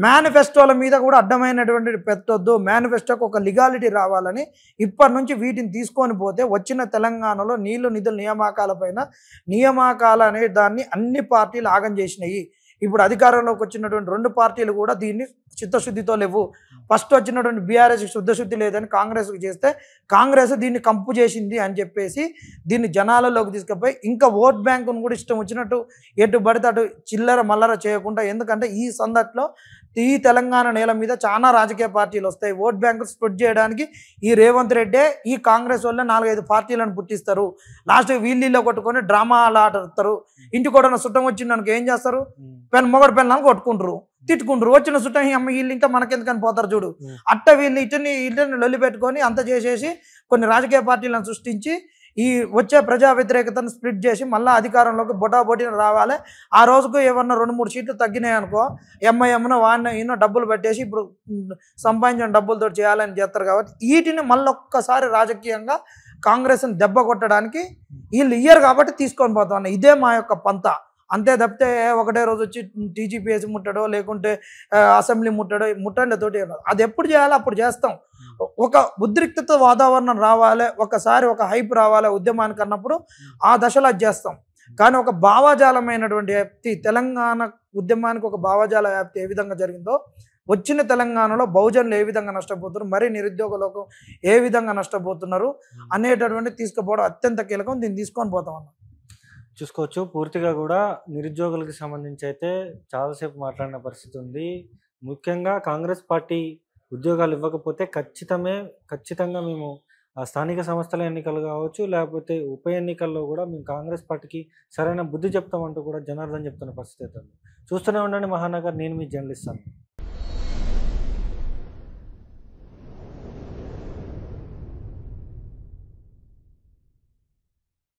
మేనిఫెస్టోల మీద కూడా అడ్డమైనటువంటి పెట్టొద్దు. మేనిఫెస్టోకి ఒక లీగాలిటీ రావాలని ఇప్పటి నుంచి వీటిని తీసుకొని పోతే వచ్చిన తెలంగాణలో నీళ్లు నిధుల నియామకాలు అనే దాన్ని అన్ని పార్టీలు ఆగం చేసినాయి. ఇప్పుడు అధికారంలోకి వచ్చినటువంటి 2 పార్టీలు కూడా దీన్ని చిత్తశుద్ధితో లేవు. ఫస్ట్ వచ్చినటువంటి బీఆర్ఎస్ శుద్ధశుద్ధి లేదని కాంగ్రెస్కి చేస్తే కాంగ్రెస్ దీన్ని కంపు చేసింది అని చెప్పేసి దీన్ని జనాలలోకి తీసుకుపోయి ఇంకా ఓట్ బ్యాంకును కూడా ఇష్టం వచ్చినట్టు ఎటు పడితే అటు చిల్లర మల్లర చేయకుండా, ఎందుకంటే ఈ సందట్లో ఈ తెలంగాణ నేల మీద చాలా రాజకీయ పార్టీలు వస్తాయి. ఓట్ బ్యాంకు స్ప్రెడ్ చేయడానికి ఈ రేవంత్ రెడ్డే ఈ కాంగ్రెస్ వల్ల 4-5 పార్టీలను పుట్టిస్తారు. లాస్ట్ వీళ్ళలో కొట్టుకొని డ్రామాలు ఆడతారు. ఇంటికి కూడా చుట్టం వచ్చిందనుకో ఏం చేస్తారు, మొగడు పెళ్ళాలను కొట్టుకుంటారు, తిట్టుకుంటారు. వచ్చిన చుట్టం అమ్మ వీళ్ళు ఇంకా మనకెందుకని పోతారు చూడు. అట్ట వీళ్ళు ఇటని లొల్లి పెట్టుకొని అంత చేసేసి కొన్ని రాజకీయ పార్టీలను సృష్టించి ఈ వచ్చే ప్రజా వ్యతిరేకతను స్ప్లిట్ చేసి మళ్ళీ అధికారంలోకి బొటాబొటిన రావాలి. ఆ రోజుకు ఏమన్నా 2-3 సీట్లు తగ్గినాయి అనుకో ఎంఐఎంను వాడిన ఈయన డబ్బులు పెట్టేసి ఇప్పుడు సంపాదించిన డబ్బులతో చేయాలని చేస్తారు. కాబట్టి వీటిని మళ్ళొక్కసారి రాజకీయంగా కాంగ్రెస్ని దెబ్బ కొట్టడానికి వీళ్ళు ఇయ్యరు కాబట్టి తీసుకొని పోతాం. ఇదే మా యొక్క పంత. అంతే తప్పితే ఒకటే రోజు వచ్చి టీజీపీఎస్ ముట్టడో లేకుంటే అసెంబ్లీ ముట్టండి తోటి అది ఎప్పుడు చేయాలో అప్పుడు చేస్తాం. ఒక ఉద్రిక్తత వాతావరణం రావాలి, ఒకసారి ఒక హైప్ రావాలి ఉద్యమానికి అన్నప్పుడు ఆ దశలో అది చేస్తాం. కానీ ఒక భావజాలమైనటువంటి వ్యాప్తి తెలంగాణ ఉద్యమానికి ఒక భావజాల వ్యాప్తి ఏ విధంగా జరిగిందో వచ్చిన తెలంగాణలో బహుజనులు ఏ విధంగా నష్టపోతున్నారు, మరి నిరుద్యోగ లోకం ఏ విధంగా నష్టపోతున్నారు అనేటటువంటి తీసుకుపోవడం అత్యంత కీలకం. దీన్ని తీసుకొని పోతాం అన్న చూసుకోవచ్చు. పూర్తిగా కూడా నిరుద్యోగులకు సంబంధించి అయితే చాలాసేపు మాట్లాడిన పరిస్థితి ఉంది. ముఖ్యంగా కాంగ్రెస్ పార్టీ ఉద్యోగాలు ఇవ్వకపోతే ఖచ్చితంగా మేము స్థానిక సంస్థల ఎన్నికలు కావచ్చు లేకపోతే ఉప ఎన్నికల్లో కూడా మేము కాంగ్రెస్ పార్టీకి సరైన బుద్ధి చెప్తామంటూ కూడా జనార్దన్ చెప్తున్న పరిస్థితి అయితే ఉంది. చూస్తూనే ఉండండి మహానగర్. నేను మీ జర్నలిస్ట్.